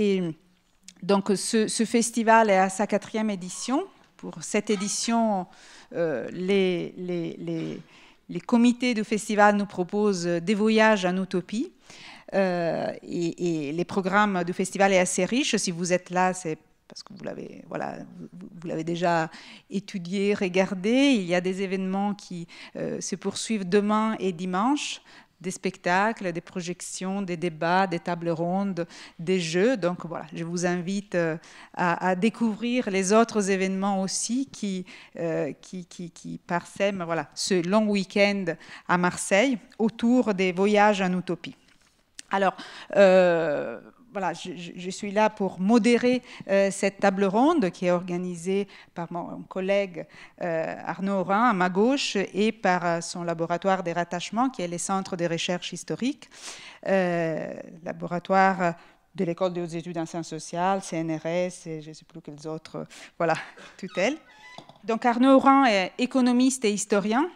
Et donc, ce festival est à sa 4e édition. Pour cette édition, les comités du festival nous proposent des voyages en utopie. Et les programmes du festival est assez riche. Si vous êtes là, c'est parce que vous l'avez déjà étudié, regardé. Il y a des événements qui se poursuivent demain et dimanche, des spectacles, des projections, des débats, des tables rondes, des jeux. Donc voilà, je vous invite à découvrir les autres événements aussi qui parsèment ce long week-end à Marseille autour des voyages en utopie. Alors, voilà, je suis là pour modérer cette table ronde qui est organisée par mon collègue Arnaud Aurin à ma gauche et par son laboratoire des rattachements qui est le Centre de recherche historique, laboratoire de l'École des hautes études en sciences sociales, CNRS et je ne sais plus quelles autres, voilà, tutelles. Donc Arnaud Aurin est économiste et historien,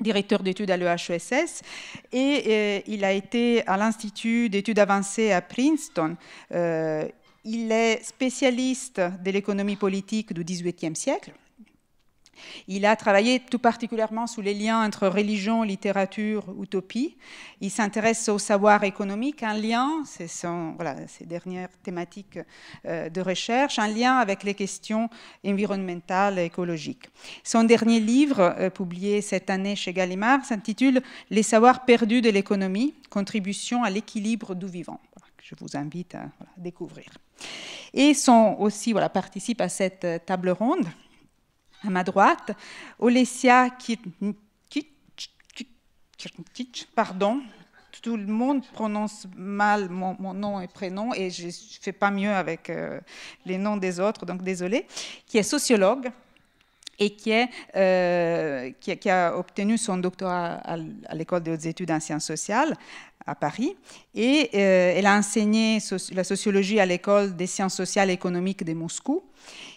directeur d'études à l'EHESS, et il a été à l'Institut d'études avancées à Princeton. Il est spécialiste de l'économie politique du XVIIIe siècle. Il a travaillé tout particulièrement sur les liens entre religion, littérature, utopie. Il s'intéresse au savoir économique, un lien, c'est ses dernières thématiques de recherche, un lien avec les questions environnementales et écologiques. Son dernier livre, publié cette année chez Gallimard, s'intitule « Les savoirs perdus de l'économie, contribution à l'équilibre du vivant ». Je vous invite à découvrir. Et participe à cette table ronde. À ma droite, Olesya Kirnčić, pardon, tout le monde prononce mal mon nom et prénom et je ne fais pas mieux avec les noms des autres, donc désolé, qui est sociologue et qui a obtenu son doctorat à l'École des hautes études en sciences sociales à Paris, et elle a enseigné la sociologie à l'École des sciences sociales et économiques de Moscou,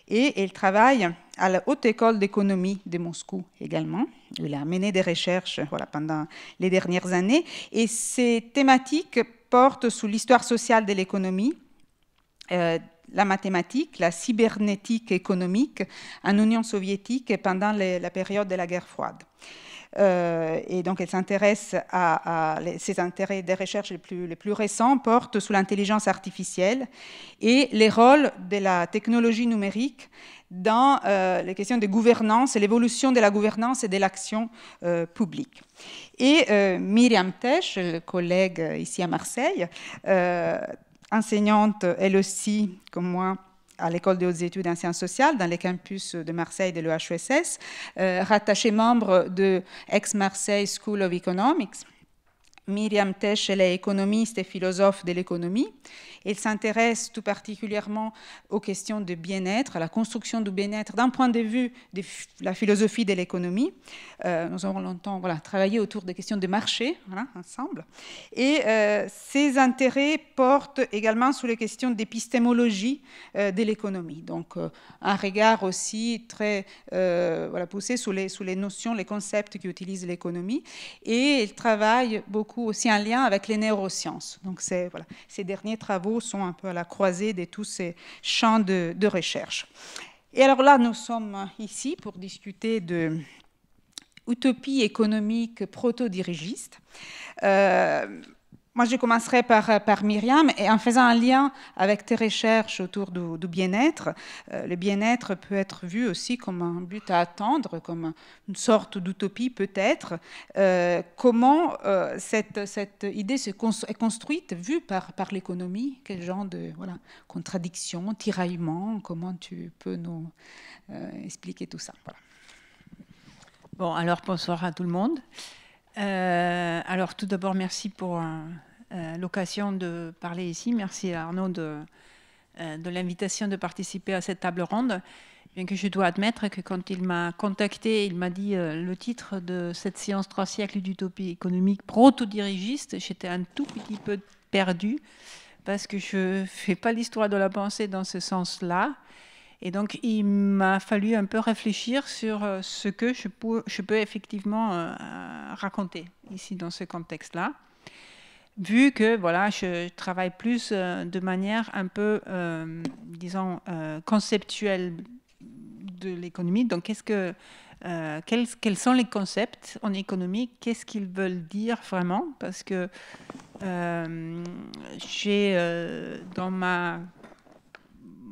et elle travaille à la Haute École d'économie de Moscou également. Elle a mené des recherches pendant les dernières années, et ces thématiques portent sur l'histoire sociale de l'économie, la mathématique, la cybernétique économique en Union soviétique et pendant la période de la guerre froide. Et donc, elle s'intéresse ses intérêts des recherches les plus récents portent sur l'intelligence artificielle et les rôles de la technologie numérique dans les questions de gouvernance et l'évolution de la gouvernance et de l'action publique. Et Myriam Tesh, collègue ici à Marseille, enseignante elle aussi, comme moi, à l'École des hautes études en sciences sociales, dans les campus de Marseille et de l'EHESS, rattachée membre de Aix-Marseille School of Economics. Myriam Tesh, elle est économiste et philosophe de l'économie. Elle s'intéresse tout particulièrement aux questions de bien-être, à la construction du bien-être d'un point de vue de la philosophie de l'économie. Nous avons longtemps travaillé autour des questions de marché, ensemble. Et ses intérêts portent également sur les questions d'épistémologie de l'économie. Donc, un regard aussi très poussé sur les notions, les concepts qu'utilise l'économie. Et elle travaille beaucoup aussi en lien avec les neurosciences. Donc, ces derniers travaux sont un peu à la croisée de tous ces champs de recherche. Et alors là, nous sommes ici pour discuter de utopie économique proto-dirigiste. Moi, je commencerai par Myriam, et en faisant un lien avec tes recherches autour du bien-être. Le bien-être peut être vu aussi comme un but à atteindre, comme une sorte d'utopie peut-être. Comment cette idée est construite, vue par l'économie? Quel genre de contradiction, tiraillement? Comment tu peux nous expliquer tout ça? Bon, alors bonsoir à tout le monde. Alors tout d'abord, merci pour l'occasion de parler ici. Merci à Arnaud de l'invitation de participer à cette table ronde. Bien que je dois admettre que quand il m'a contacté, il m'a dit le titre de cette séance 3 siècles d'utopie économique proto-dirigiste, j'étais un tout petit peu perdue parce que je ne fais pas l'histoire de la pensée dans ce sens-là. Et donc, il m'a fallu un peu réfléchir sur ce que je peux effectivement raconter ici dans ce contexte-là. vu que voilà, je travaille plus de manière un peu, disons, conceptuelle de l'économie. Donc, quels sont les concepts en économie? Qu'est-ce qu'ils veulent dire vraiment? Parce que j'ai, dans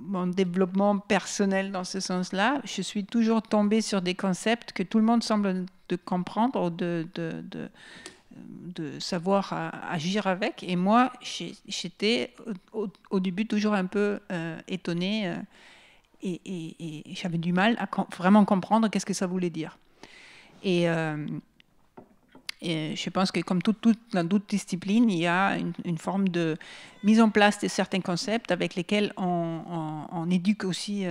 mon développement personnel dans ce sens-là, je suis toujours tombée sur des concepts que tout le monde semble de comprendre ou de savoir agir avec. Et moi, j'étais au début toujours un peu étonnée et j'avais du mal à vraiment comprendre qu'est-ce que ça voulait dire. Et je pense que comme dans toute discipline, il y a une forme de mise en place de certains concepts avec lesquels on éduque aussi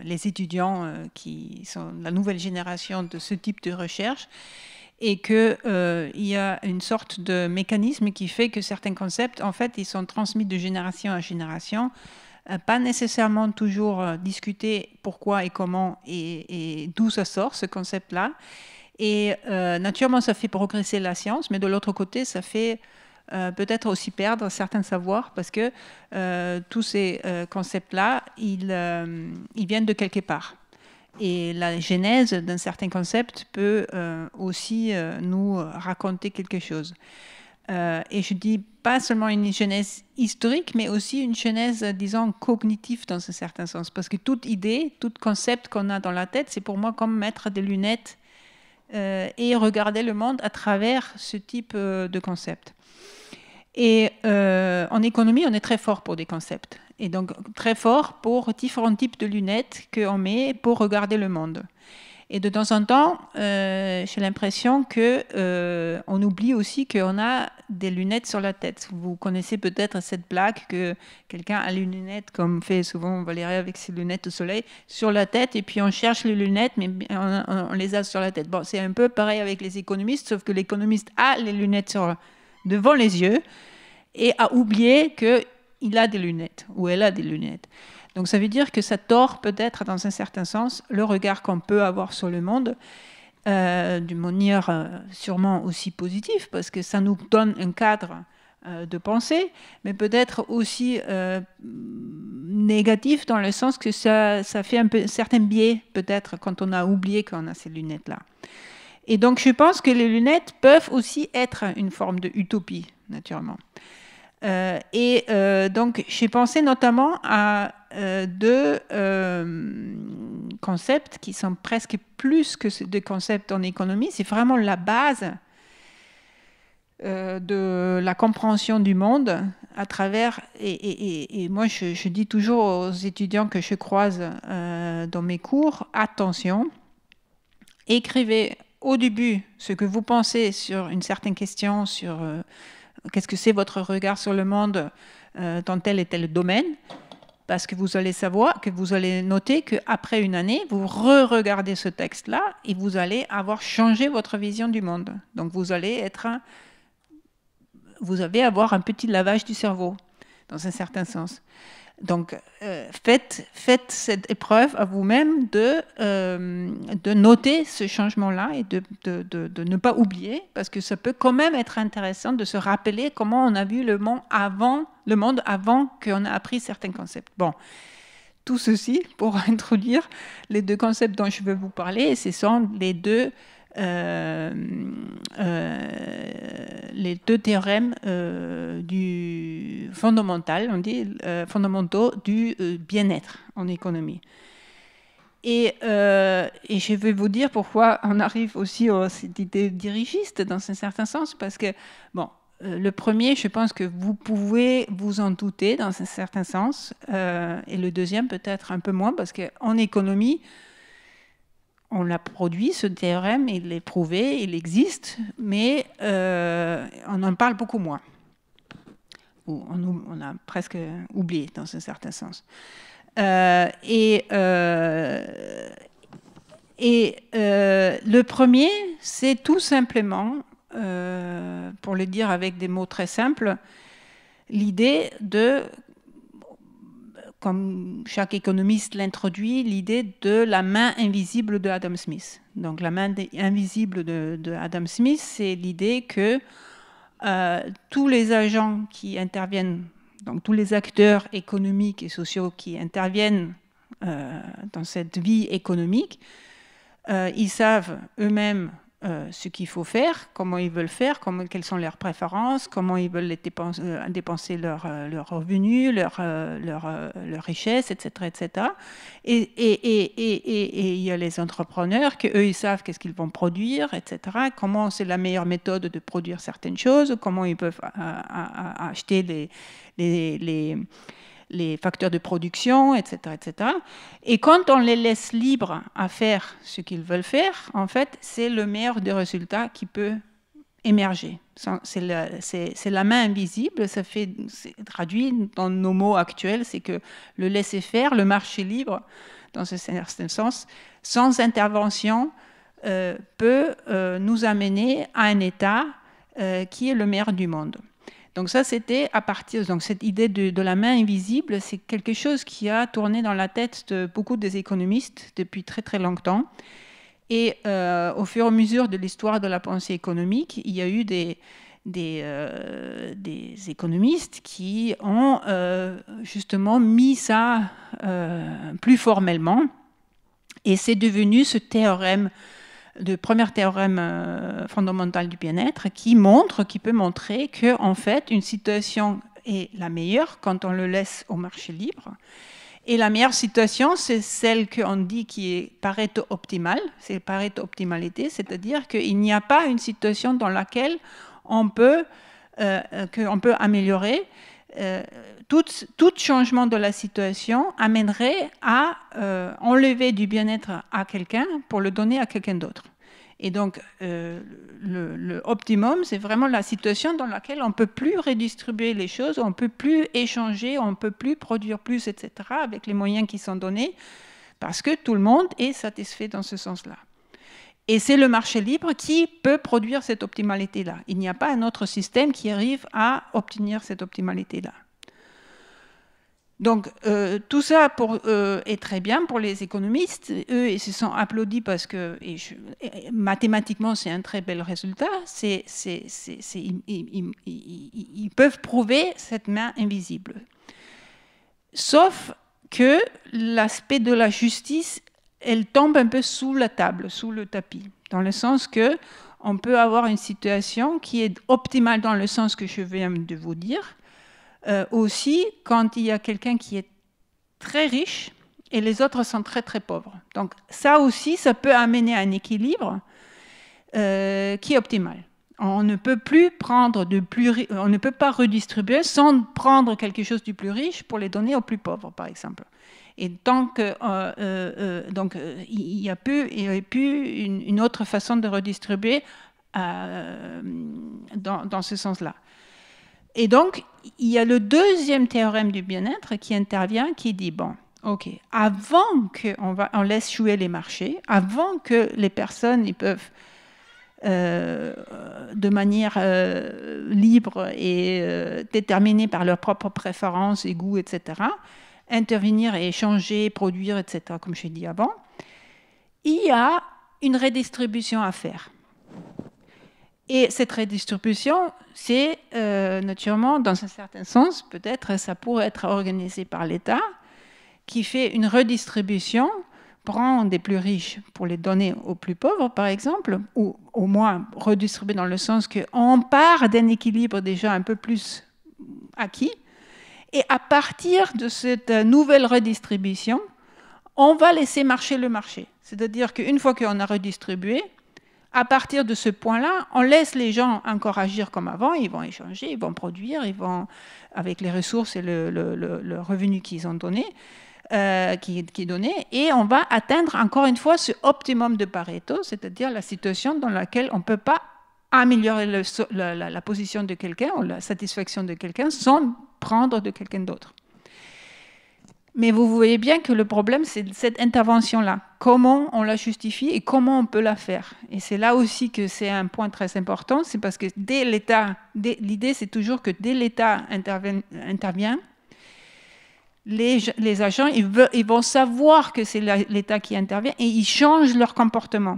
les étudiants qui sont la nouvelle génération de ce type de recherche, et qu'il y a une sorte de mécanisme qui fait que certains concepts, en fait, ils sont transmis de génération à génération, pas nécessairement toujours discuter pourquoi et comment et d'où ça sort, ce concept-là. Et naturellement, ça fait progresser la science, mais de l'autre côté, ça fait peut-être aussi perdre certains savoirs, parce que tous ces concepts-là, ils viennent de quelque part. Et la genèse d'un certain concept peut aussi nous raconter quelque chose. Et je dis pas seulement une genèse historique, mais aussi une genèse, disons, cognitive dans un certain sens. Parce que toute idée, tout concept qu'on a dans la tête, c'est pour moi comme mettre des lunettes et regarder le monde à travers ce type de concept. Et en économie, on est très fort pour des concepts. Et donc très fort pour différents types de lunettes qu'on met pour regarder le monde. Et de temps en temps, j'ai l'impression qu'on oublie aussi qu'on a des lunettes sur la tête. Vous connaissez peut-être cette blague que quelqu'un a les lunettes, comme fait souvent Valérie avec ses lunettes au soleil, sur la tête, et puis on cherche les lunettes, mais on les a sur la tête. Bon, c'est un peu pareil avec les économistes, sauf que l'économiste a les lunettes devant les yeux et a oublié qu'il a des lunettes, ou elle a des lunettes. Donc ça veut dire que ça tord peut-être, dans un certain sens, le regard qu'on peut avoir sur le monde, d'une manière sûrement aussi positive, parce que ça nous donne un cadre de pensée, mais peut-être aussi négatif, dans le sens que ça fait un peu certains biais, peut-être, quand on a oublié qu'on a ces lunettes-là. Et donc je pense que les lunettes peuvent aussi être une forme d'utopie, naturellement. Donc j'ai pensé notamment à deux concepts qui sont presque plus que des concepts en économie. C'est vraiment la base de la compréhension du monde à travers... Et moi, je dis toujours aux étudiants que je croise dans mes cours, attention, écrivez au début ce que vous pensez sur une certaine question, sur... qu'est-ce que c'est votre regard sur le monde dans tel et tel domaine, parce que vous allez savoir, que vous allez noter qu'après une année, vous re-regardez ce texte-là et vous allez avoir changé votre vision du monde. Donc vous allez avoir un petit lavage du cerveau, dans un certain sens. Donc faites cette épreuve à vous-même de noter ce changement-là et de ne pas oublier, parce que ça peut quand même être intéressant de se rappeler comment on a vu le monde avant qu'on a appris certains concepts. Bon, tout ceci pour introduire les deux concepts dont je veux vous parler, et ce sont les deux théorèmes du fondamental, on dit fondamentaux du bien-être en économie. Et je vais vous dire pourquoi on arrive aussi à cette idée dirigiste dans un certain sens, parce que bon, le premier, je pense que vous pouvez vous en douter dans un certain sens, et le deuxième peut-être un peu moins, parce qu'en économie, on l'a produit, ce théorème, il est prouvé, il existe, mais on en parle beaucoup moins. Ou on a presque oublié, dans un certain sens. Le premier, c'est tout simplement, pour le dire avec des mots très simples, l'idée de... comme chaque économiste l'introduit, l'idée de la main invisible de Adam Smith. Donc la main invisible de Adam Smith, c'est l'idée que tous les agents qui interviennent, donc tous les acteurs économiques et sociaux qui interviennent dans cette vie économique, ils savent eux-mêmes ce qu'il faut faire, comment ils veulent faire, quelles sont leurs préférences, comment ils veulent dépenser leurs revenus, leur richesse, etc., etc. Et il y a les entrepreneurs qui, eux, ils savent qu'est-ce qu'ils vont produire, etc., comment c'est la meilleure méthode de produire certaines choses, comment ils peuvent acheter les facteurs de production, etc., etc. Et quand on les laisse libres à faire ce qu'ils veulent faire, en fait, c'est le meilleur des résultats qui peut émerger. C'est la main invisible, c'est traduit dans nos mots actuels, c'est que le laisser-faire, le marché libre, dans ce certain sens, sans intervention, peut nous amener à un état qui est le meilleur du monde. Donc ça, c'était à partir... Donc cette idée de la main invisible, c'est quelque chose qui a tourné dans la tête de beaucoup des économistes depuis très très longtemps. Et au fur et à mesure de l'histoire de la pensée économique, il y a eu des économistes qui ont justement mis ça plus formellement. Et c'est devenu ce théorème, le premier théorème fondamental du bien-être qui peut montrer que en fait une situation est la meilleure quand on le laisse au marché libre. Et la meilleure situation, c'est celle qu'on dit qui est Pareto optimale, c'est Pareto optimalité, c'est-à-dire qu'il n'y a pas une situation dans laquelle on peut améliorer. Tout changement de la situation amènerait à enlever du bien-être à quelqu'un pour le donner à quelqu'un d'autre. Et donc, le optimum, c'est vraiment la situation dans laquelle on ne peut plus redistribuer les choses, on ne peut plus échanger, on ne peut plus produire plus, etc., avec les moyens qui sont donnés, parce que tout le monde est satisfait dans ce sens-là. Et c'est le marché libre qui peut produire cette optimalité-là. Il n'y a pas un autre système qui arrive à obtenir cette optimalité-là. Donc, tout ça est très bien pour les économistes. Eux, ils se sont applaudis parce que mathématiquement, c'est un très bel résultat. Ils peuvent prouver cette main invisible. Sauf que l'aspect de la justice, elle tombe un peu sous la table, sous le tapis, dans le sens que on peut avoir une situation qui est optimale dans le sens que je viens de vous dire, aussi quand il y a quelqu'un qui est très riche et les autres sont très très pauvres. Donc ça aussi, ça peut amener à un équilibre qui est optimal. On ne peut plus prendre on ne peut pas redistribuer sans prendre quelque chose du plus riche pour les donner aux plus pauvres, par exemple. Et tant que donc il y a plus une autre façon de redistribuer dans ce sens-là. Et donc, il y a le deuxième théorème du bien-être qui intervient, qui dit, bon, ok, avant qu'on laisse jouer les marchés, avant que les personnes ils peuvent, de manière libre et déterminée par leurs propres préférences et goûts, etc., intervenir et échanger, produire, etc., comme je l'ai dit avant, il y a une redistribution à faire. Et cette redistribution, c'est naturellement, dans un certain sens, peut-être ça pourrait être organisé par l'État, qui fait une redistribution, prend des plus riches pour les donner aux plus pauvres, par exemple, ou au moins redistribuer dans le sens qu'on part d'un équilibre déjà un peu plus acquis, et à partir de cette nouvelle redistribution, on va laisser marcher le marché. C'est-à-dire qu'une fois qu'on a redistribué, à partir de ce point-là, on laisse les gens encore agir comme avant, ils vont échanger, ils vont produire, ils vont, avec les ressources et le revenu qu'ils ont donné, qui est donné, et on va atteindre encore une fois ce optimum de Pareto, c'est-à-dire la situation dans laquelle on ne peut pas améliorer la position de quelqu'un ou la satisfaction de quelqu'un sans prendre de quelqu'un d'autre. Mais vous voyez bien que le problème, c'est cette intervention-là. Comment on la justifie et comment on peut la faire. Et c'est là aussi que c'est un point très important, c'est parce que dès l'État, l'idée c'est toujours que dès l'État intervient, les agents, ils vont savoir que c'est l'État qui intervient et ils changent leur comportement.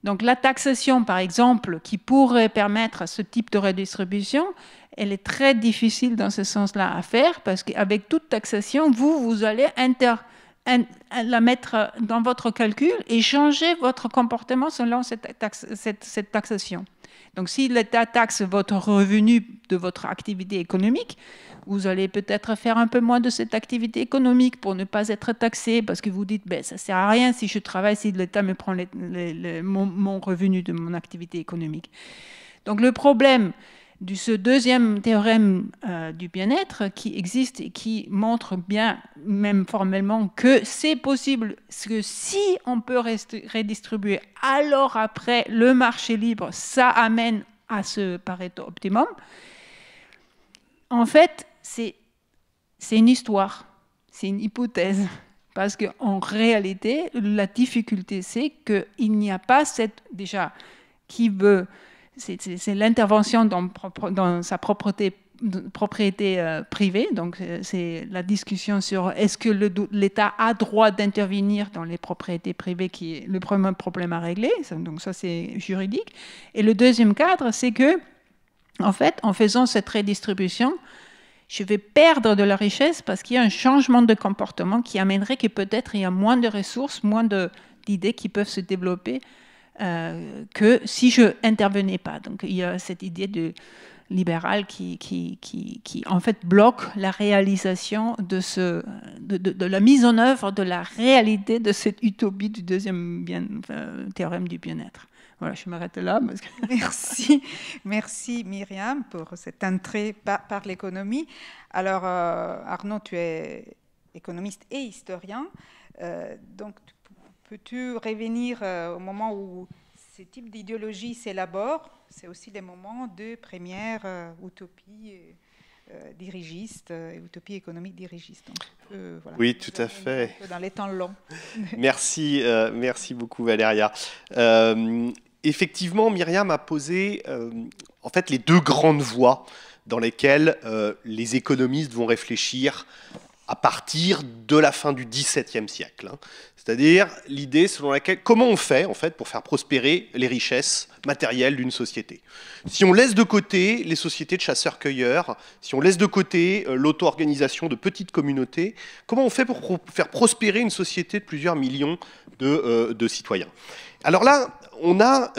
Donc la taxation, par exemple, qui pourrait permettre ce type de redistribution, elle est très difficile dans ce sens-là à faire, parce qu'avec toute taxation, vous allez la mettre dans votre calcul et changer votre comportement selon cette taxation. Donc si l'État taxe votre revenu de votre activité économique, vous allez peut-être faire un peu moins de cette activité économique pour ne pas être taxé, parce que vous dites, ben, ça ne sert à rien si je travaille, si l'État me prend mon revenu de mon activité économique. Donc le problème de ce deuxième théorème du bien-être qui existe et qui montre bien, même formellement, que c'est possible, que si on peut redistribuer, alors après le marché libre, ça amène à ce Pareto optimum. En fait, c'est une histoire, c'est une hypothèse. Parce qu'en réalité, la difficulté, c'est qu'il n'y a pas cette, déjà, qui veut, c'est l'intervention dans sa propriété privée. Donc, c'est la discussion sur est-ce que l'État a droit d'intervenir dans les propriétés privées qui est le premier problème à régler. Donc, ça, c'est juridique. Et le deuxième cadre, c'est que, en fait, en faisant cette redistribution, je vais perdre de la richesse parce qu'il y a un changement de comportement qui amènerait que peut-être il y a moins de ressources, moins d'idées qui peuvent se développer que si je n'intervenais pas. Donc il y a cette idée de libérale qui en fait bloque la réalisation de la mise en œuvre de la réalité de cette utopie du deuxième théorème du bien-être. Voilà, je m'arrête là. Parce que... Merci Myriam pour cette entrée par l'économie. Alors Arnaud, tu es économiste et historien. Donc peux-tu revenir au moment où ces types d'idéologies s'élaborent? C'est aussi des moments de première utopie dirigiste, utopie économique dirigiste. Donc, voilà, oui, tout à fait. Dans les temps longs. Merci beaucoup Valéria. Effectivement, Myriam a posé en fait les deux grandes voies dans lesquelles les économistes vont réfléchir à partir de la fin du XVIIe siècle. C'est-à-dire l'idée selon laquelle comment on fait en fait pour faire prospérer les richesses matérielles d'une société. Si on laisse de côté les sociétés de chasseurs-cueilleurs, si on laisse de côté l'auto-organisation de petites communautés, comment on fait pour faire prospérer une société de plusieurs millions de citoyens? Alors là, on a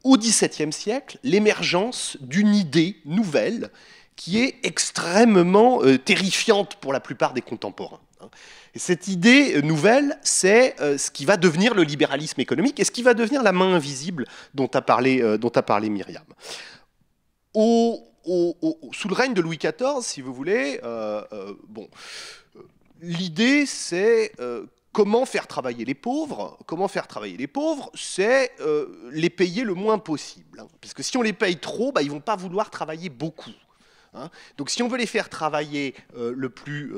au XVIIe siècle l'émergence d'une idée nouvelle qui est extrêmement terrifiante pour la plupart des contemporains. Et cette idée nouvelle, c'est ce qui va devenir le libéralisme économique et ce qui va devenir la main invisible dont a parlé Myriam. Sous le règne de Louis XIV, si vous voulez, l'idée c'est comment faire travailler les pauvres? Comment faire travailler les pauvres? C'est les payer le moins possible. Parce que si on les paye trop, ils ne vont pas vouloir travailler beaucoup. Donc si on veut les faire travailler le plus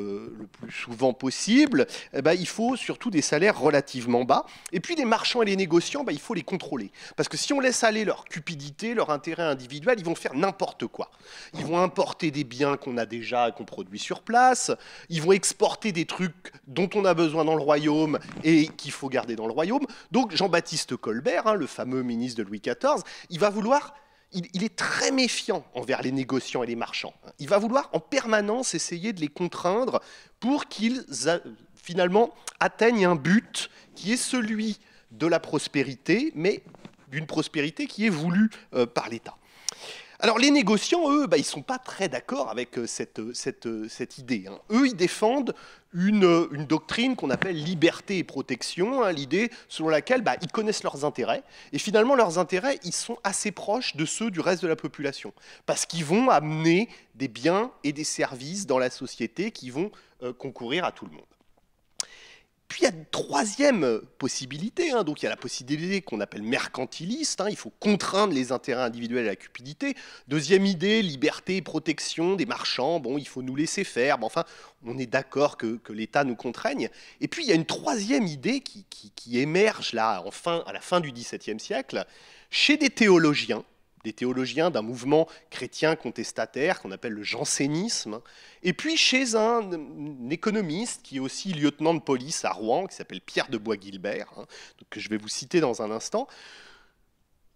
souvent possible, il faut surtout des salaires relativement bas. Et puis les marchands et les négociants, il faut les contrôler. Parce que si on laisse aller leur cupidité, leur intérêt individuel, ils vont faire n'importe quoi. Ils vont importer des biens qu'on a déjà et qu'on produit sur place. Ils vont exporter des trucs dont on a besoin dans le royaume et qu'il faut garder dans le royaume. Donc Jean-Baptiste Colbert, le fameux ministre de Louis XIV, il va vouloir... Il est très méfiant envers les négociants et les marchands. Il va vouloir en permanence essayer de les contraindre pour qu'ils, finalement, atteignent un but qui est celui de la prospérité, mais d'une prospérité qui est voulue par l'État. Alors les négociants, eux, ils ne sont pas très d'accord avec cette idée. Eux, ils défendent une doctrine qu'on appelle liberté et protection, l'idée selon laquelle ils connaissent leurs intérêts. Et finalement, leurs intérêts, ils sont assez proches de ceux du reste de la population. Parce qu'ils vont amener des biens et des services dans la société qui vont concourir à tout le monde. Puis il y a une troisième possibilité, donc il y a la possibilité qu'on appelle mercantiliste, il faut contraindre les intérêts individuels à la cupidité. Deuxième idée, liberté et protection des marchands, il faut nous laisser faire, enfin on est d'accord que l'État nous contraigne. Et puis il y a une troisième idée qui émerge là, à la fin du XVIIe siècle, chez des théologiens d'un mouvement chrétien contestataire qu'on appelle le jansénisme, et puis chez un économiste qui est aussi lieutenant de police à Rouen, qui s'appelle Pierre de Bois-Guilbert, que je vais vous citer dans un instant.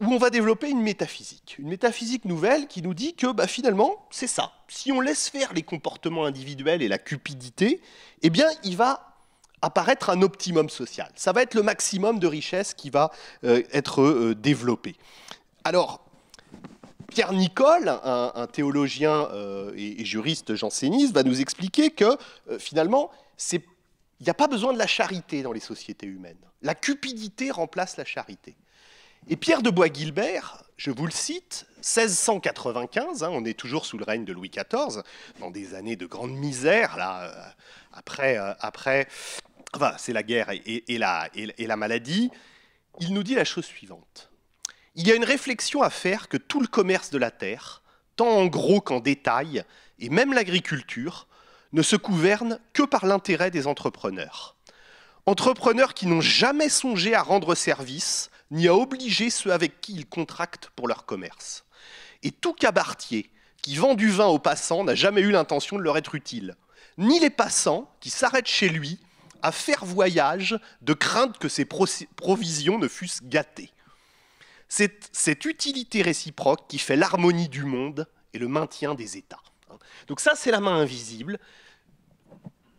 où on va développer une métaphysique nouvelle qui nous dit que bah, finalement, c'est ça. Si on laisse faire les comportements individuels et la cupidité, eh bien, il va apparaître un optimum social. Ça va être le maximum de richesse qui va être développé. Alors, Pierre Nicole, un théologien et juriste janséniste, va nous expliquer que finalement, il n'y a pas besoin de la charité dans les sociétés humaines. La cupidité remplace la charité. Et Pierre de Bois-Guilbert, je vous le cite, 1695, on est toujours sous le règne de Louis XIV, dans des années de grande misère, là, enfin, c'est la guerre et la maladie, il nous dit la chose suivante. Il y a une réflexion à faire que tout le commerce de la terre, tant en gros qu'en détail, et même l'agriculture, ne se gouverne que par l'intérêt des entrepreneurs. Entrepreneurs qui n'ont jamais songé à rendre service, ni à obliger ceux avec qui ils contractent pour leur commerce. Et tout cabaretier qui vend du vin aux passants n'a jamais eu l'intention de leur être utile, ni les passants qui s'arrêtent chez lui à faire voyage de crainte que ses provisions ne fussent gâtées. C'est cette utilité réciproque qui fait l'harmonie du monde et le maintien des États. Donc ça, c'est la main invisible.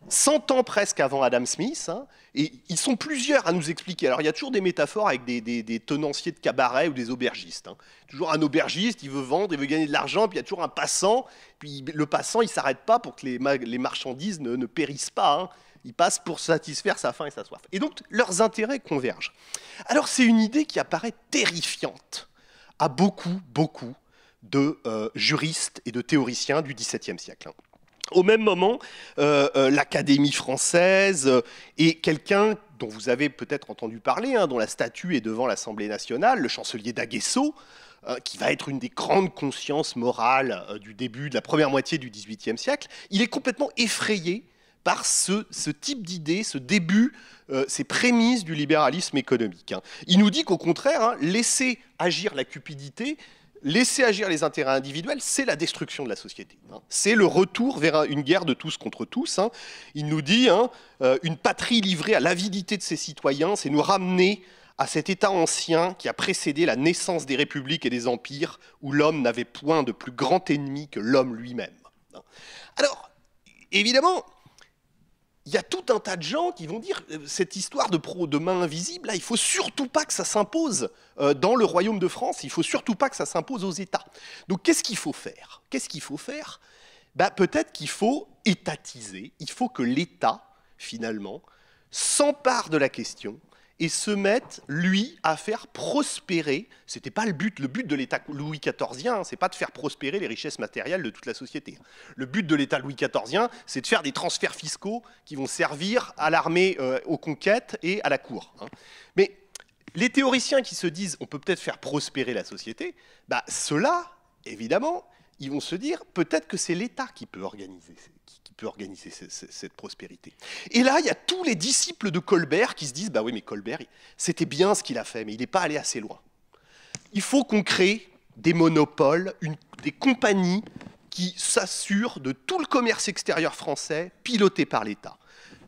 100 ans presque avant Adam Smith, et ils sont plusieurs à nous expliquer. Alors il y a toujours des métaphores avec des tenanciers de cabaret ou des aubergistes. Toujours un aubergiste, il veut vendre, il veut gagner de l'argent, puis il y a toujours un passant, puis le passant, il ne s'arrête pas pour que les marchandises ne périssent pas. Il passe pour satisfaire sa faim et sa soif. Et donc leurs intérêts convergent. Alors c'est une idée qui apparaît terrifiante à beaucoup de juristes et de théoriciens du XVIIe siècle. Au même moment, l'Académie française et quelqu'un dont vous avez peut-être entendu parler, dont la statue est devant l'Assemblée nationale, le chancelier d'Aguesseau, qui va être une des grandes consciences morales du début de la première moitié du XVIIIe siècle, il est complètement effrayé par ce type d'idée, ce début, ces prémices du libéralisme économique. Il nous dit qu'au contraire, laisser agir la cupidité, laisser agir les intérêts individuels, c'est la destruction de la société. C'est le retour vers une guerre de tous contre tous. Il nous dit, une patrie livrée à l'avidité de ses citoyens, c'est nous ramener à cet état ancien qui a précédé la naissance des républiques et des empires, où l'homme n'avait point de plus grand ennemi que l'homme lui-même. Alors, évidemment, il y a tout un tas de gens qui vont dire cette histoire de main invisible, là, il ne faut surtout pas que ça s'impose dans le royaume de France, il ne faut surtout pas que ça s'impose aux États. Donc qu'est-ce qu'il faut faire? Peut-être qu'il faut étatiser, il faut que l'État, finalement, s'empare de la question et se mette, lui, à faire prospérer. Ce n'était pas le but de l'État Louis XIVien, c'est pas de faire prospérer les richesses matérielles de toute la société. Le but de l'État Louis XIVien, c'est de faire des transferts fiscaux qui vont servir à l'armée, aux conquêtes et à la cour. Mais les théoriciens qui se disent on peut peut-être faire prospérer la société, ceux-là, évidemment, ils vont se dire peut-être que c'est l'État qui peut organiser cette prospérité. Et là, il y a tous les disciples de Colbert qui se disent oui, mais Colbert, c'était bien ce qu'il a fait, mais il n'est pas allé assez loin. Il faut qu'on crée des monopoles, des compagnies qui s'assurent de tout le commerce extérieur français piloté par l'État.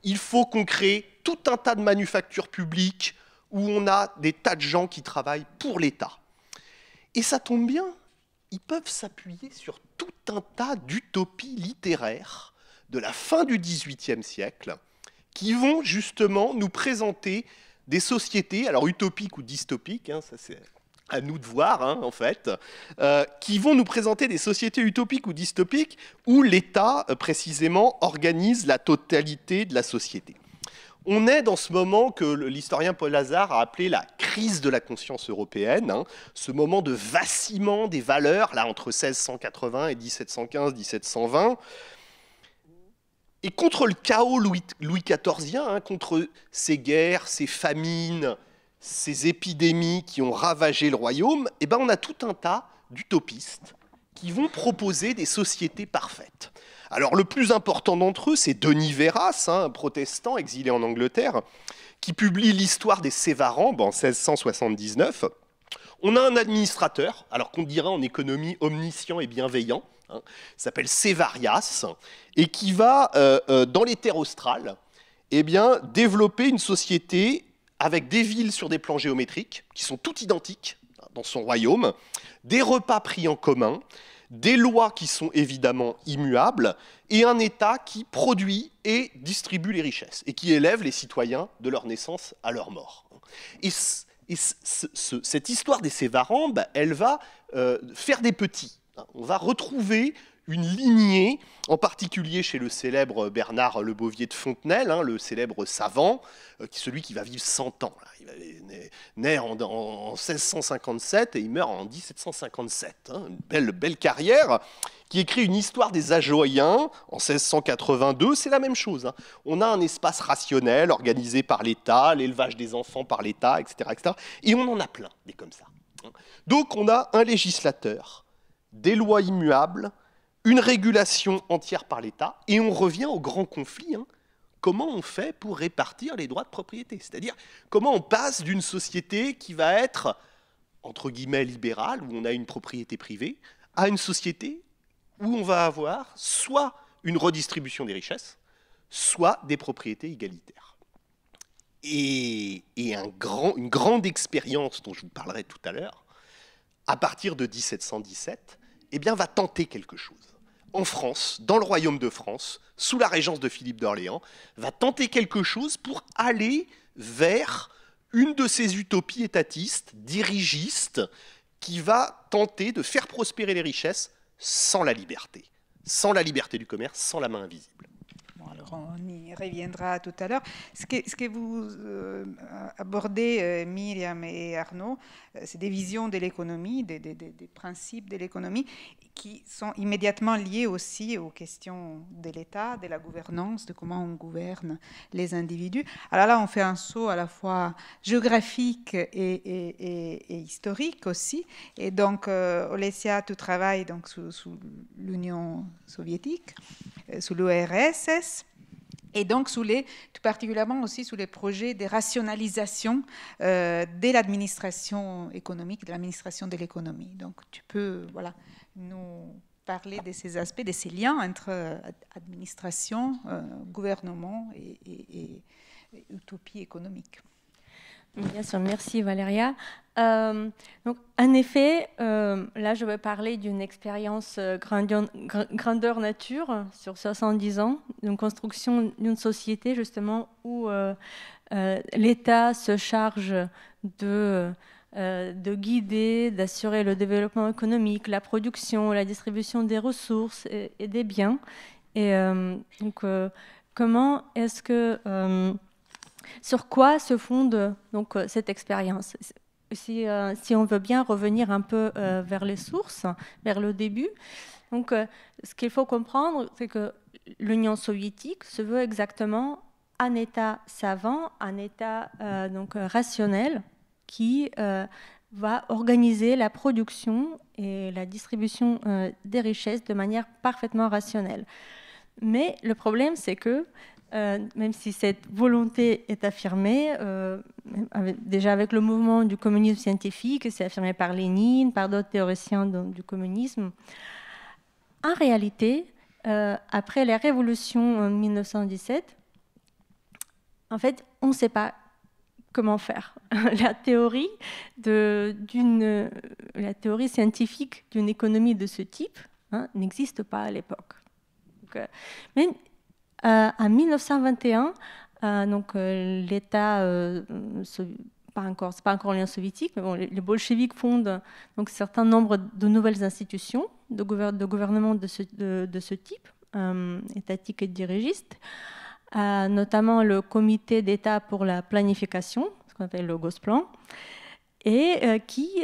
Il faut qu'on crée tout un tas de manufactures publiques où on a des tas de gens qui travaillent pour l'État. Et ça tombe bien, ils peuvent s'appuyer sur tout un tas d'utopies littéraires de la fin du XVIIIe siècle, qui vont justement nous présenter des sociétés, alors utopiques ou dystopiques, ça c'est à nous de voir en fait, qui vont nous présenter des sociétés utopiques ou dystopiques où l'État précisément organise la totalité de la société. On est dans ce moment que l'historien Paul Lazare a appelé la crise de la conscience européenne, ce moment de vacillement des valeurs, là entre 1680 et 1715-1720, et contre le chaos Louis XIVien, contre ces guerres, ces famines, ces épidémies qui ont ravagé le royaume, on a tout un tas d'utopistes qui vont proposer des sociétés parfaites. Alors le plus important d'entre eux, c'est Denis Verras, un protestant exilé en Angleterre, qui publie l'histoire des Sévarambes en 1679. On a un administrateur, alors qu'on dirait en économie omniscient et bienveillant, s'appelle Sévarias, et qui va, dans les terres australes, développer une société avec des villes sur des plans géométriques, qui sont toutes identiques, dans son royaume, des repas pris en commun, des lois qui sont évidemment immuables, et un État qui produit et distribue les richesses, et qui élève les citoyens de leur naissance à leur mort. Et cette histoire des Sévarambes, elle va faire des petits. On va retrouver une lignée, en particulier chez le célèbre Bernard Le Bovier de Fontenelle, le célèbre savant, celui qui va vivre 100 ans. Il naît en 1657 et il meurt en 1757. Une belle carrière, qui écrit une histoire des Ajoyens en 1682. C'est la même chose. On a un espace rationnel organisé par l'État, l'élevage des enfants par l'État, etc., etc. Et on en a plein, des comme ça. Donc on a un législateur, des lois immuables, une régulation entière par l'État, et on revient au grand conflit. Comment on fait pour répartir les droits de propriété? C'est-à-dire, comment on passe d'une société qui va être, entre guillemets, libérale, où on a une propriété privée, à une société où on va avoir soit une redistribution des richesses, soit des propriétés égalitaires. Et une grande expérience dont je vous parlerai tout à l'heure, à partir de 1717, eh bien, va tenter quelque chose. En France, dans le royaume de France, sous la régence de Philippe d'Orléans, va tenter quelque chose pour aller vers une de ces utopies étatistes, dirigistes, qui va tenter de faire prospérer les richesses sans la liberté du commerce, sans la main invisible. Bon, alors on y reviendra tout à l'heure. Ce que vous abordez, Myriam et Arnaud, c'est des visions de l'économie, des principes de l'économie qui sont immédiatement liés aussi aux questions de l'État, de la gouvernance, de comment on gouverne les individus. Alors là, on fait un saut à la fois géographique et historique aussi. Et donc, Olesya, tu travailles donc sous l'Union soviétique, sous l'URSS. Et donc, tout particulièrement aussi sous les projets de rationalisation de l'administration économique, de l'administration de l'économie. Donc, tu peux nous parler de ces aspects, de ces liens entre administration, gouvernement et utopie économique. Bien sûr, merci Valéria. Donc, en effet, là, je vais parler d'une expérience grandeur nature sur 70 ans, d'une construction d'une société justement où l'État se charge de guider, d'assurer le développement économique, la production, la distribution des ressources et des biens. Et donc, comment est-ce que... sur quoi se fonde donc cette expérience? Si on veut bien revenir un peu vers les sources, vers le début, donc ce qu'il faut comprendre, c'est que l'Union soviétique se veut exactement un État savant, un État donc rationnel qui va organiser la production et la distribution des richesses de manière parfaitement rationnelle. Mais le problème, c'est que même si cette volonté est affirmée, déjà avec le mouvement du communisme scientifique, c'est affirmé par Lénine, par d'autres théoriciens du communisme, en réalité, après la révolution en 1917, en fait, on ne sait pas comment faire. La théorie scientifique d'une économie de ce type n'existe pas à l'époque. Mais en 1921, donc l'État, c'est pas encore l'Union soviétique, mais bon, les bolcheviks fondent donc un certain nombre de nouvelles institutions de gouvernement de ce type, étatique et dirigiste, notamment le comité d'État pour la planification, ce qu'on appelle le Gosplan, et qui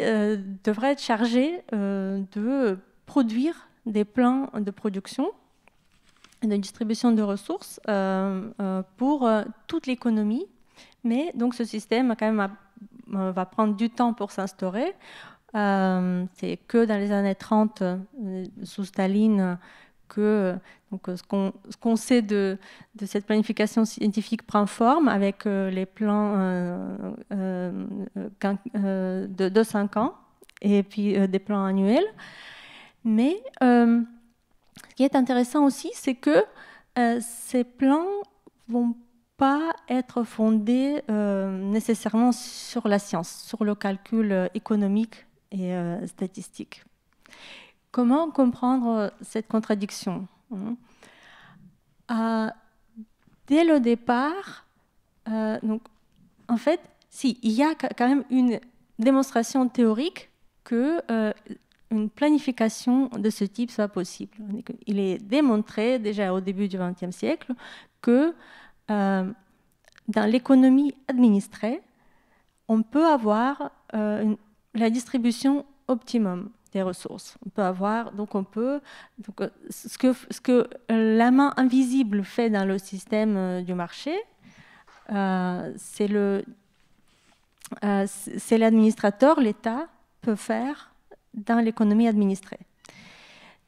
devrait être chargé de produire des plans de production de distribution de ressources pour toute l'économie. Mais donc ce système quand même va prendre du temps pour s'instaurer. C'est que dans les années 30, sous Staline, que donc, ce qu'on sait de cette planification scientifique prend forme avec les plans de 5 ans et puis des plans annuels. Mais ce qui est intéressant aussi, c'est que ces plans ne vont pas être fondés nécessairement sur la science, sur le calcul économique et statistique. Comment comprendre cette contradiction? Dès le départ, donc, en fait, si, il y a quand même une démonstration théorique que une planification de ce type soit possible. Il est démontré déjà au début du XXe siècle que dans l'économie administrée, on peut avoir la distribution optimum des ressources. On peut avoir, ce que la main invisible fait dans le système du marché, c'est l'administrateur, l'État peut faire dans l'économie administrée.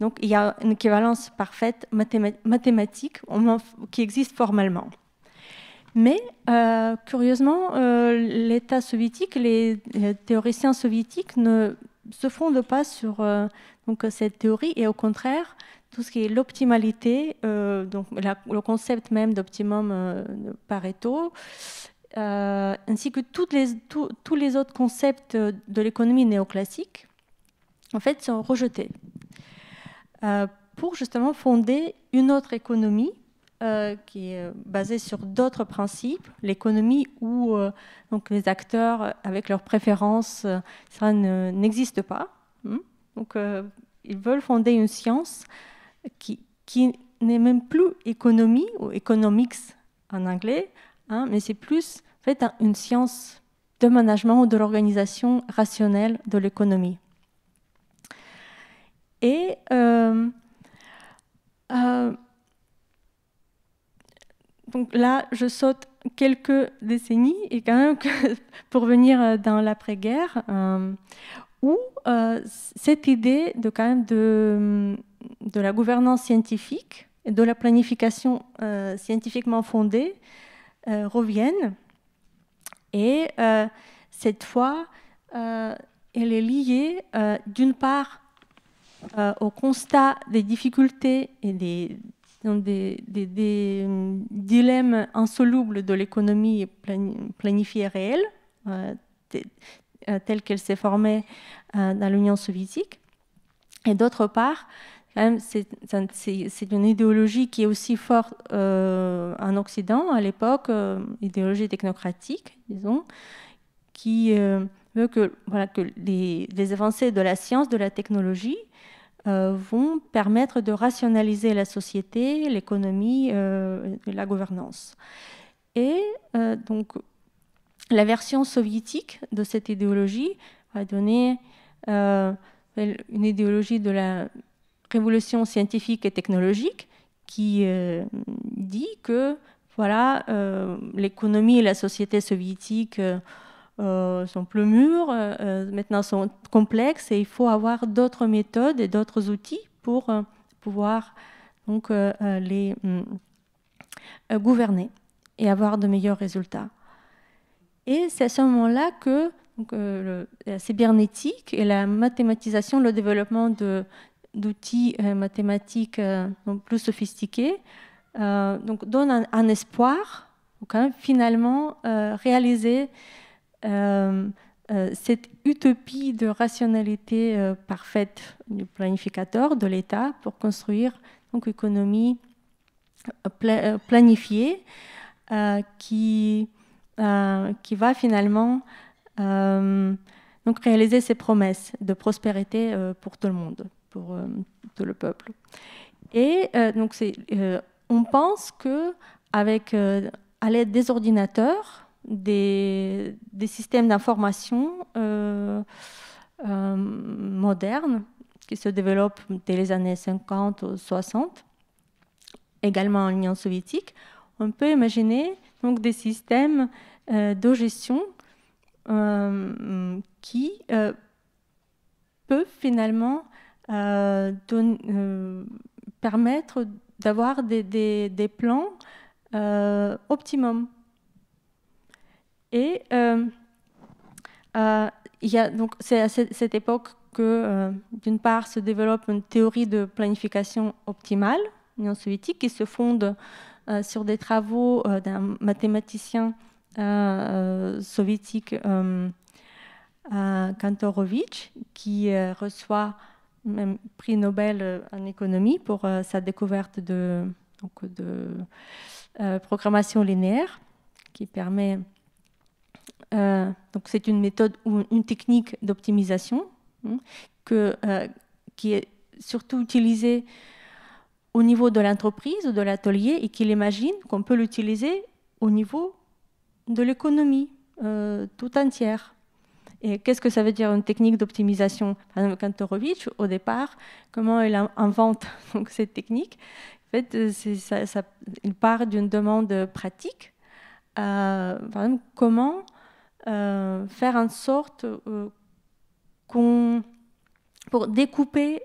Donc il y a une équivalence parfaite mathématique qui existe formellement. Mais curieusement, l'État soviétique, les théoriciens soviétiques ne se fondent pas sur cette théorie, et au contraire, tout ce qui est l'optimalité, le concept même d'optimum de Pareto, ainsi que tous les autres concepts de l'économie néoclassique, en fait, sont rejetés pour justement fonder une autre économie qui est basée sur d'autres principes, l'économie où donc les acteurs avec leurs préférences, ça n'existe pas. Donc, ils veulent fonder une science qui n'est même plus économie ou economics en anglais, mais c'est plus en fait une science de management ou de l'organisation rationnelle de l'économie. Et donc là, je saute quelques décennies et quand même pour venir dans l'après-guerre, où cette idée de la gouvernance scientifique et de la planification scientifiquement fondée reviennent. Et cette fois, elle est liée d'une part au constat des difficultés et des dilemmes insolubles de l'économie planifiée réelle, telle qu'elle s'est formée dans l'Union soviétique. Et d'autre part, c'est une idéologie qui est aussi forte en Occident à l'époque, idéologie technocratique, disons, qui veut que les avancées de la science, de la technologie, vont permettre de rationaliser la société, l'économie et la gouvernance. Et donc, la version soviétique de cette idéologie va donner une idéologie de la révolution scientifique et technologique qui dit que l'économie et la société soviétique sont plus mûres, maintenant sont complexes, et il faut avoir d'autres méthodes et d'autres outils pour pouvoir les gouverner et avoir de meilleurs résultats. Et c'est à ce moment-là que la cybernétique et la mathématisation, le développement d'outils mathématiques plus sophistiqués, donnent un espoir, finalement réaliser cette utopie de rationalité parfaite du planificateur, de l'État, pour construire une économie planifiée qui va finalement réaliser ses promesses de prospérité pour tout le monde, pour tout le peuple. Et on pense qu'avec à l'aide des ordinateurs, des systèmes d'information modernes qui se développent dès les années 50 ou 60, également en Union soviétique, on peut imaginer des systèmes de gestion qui peuvent finalement permettre d'avoir des plans optimum. Et c'est à cette époque que, d'une part, se développe une théorie de planification optimale, l'Union soviétique, qui se fonde sur des travaux d'un mathématicien soviétique Kantorowicz, qui reçoit un prix Nobel en économie pour sa découverte de programmation linéaire, qui permet... donc c'est une méthode ou une technique d'optimisation qui est surtout utilisée au niveau de l'entreprise ou de l'atelier et qu'il imagine qu'on peut l'utiliser au niveau de l'économie tout entière. Et qu'est-ce que ça veut dire une technique d'optimisation? Par exemple, Kantorowicz, au départ, comment il invente donc, cette technique? En fait, il part d'une demande pratique. Par exemple, comment faire en sorte pour découper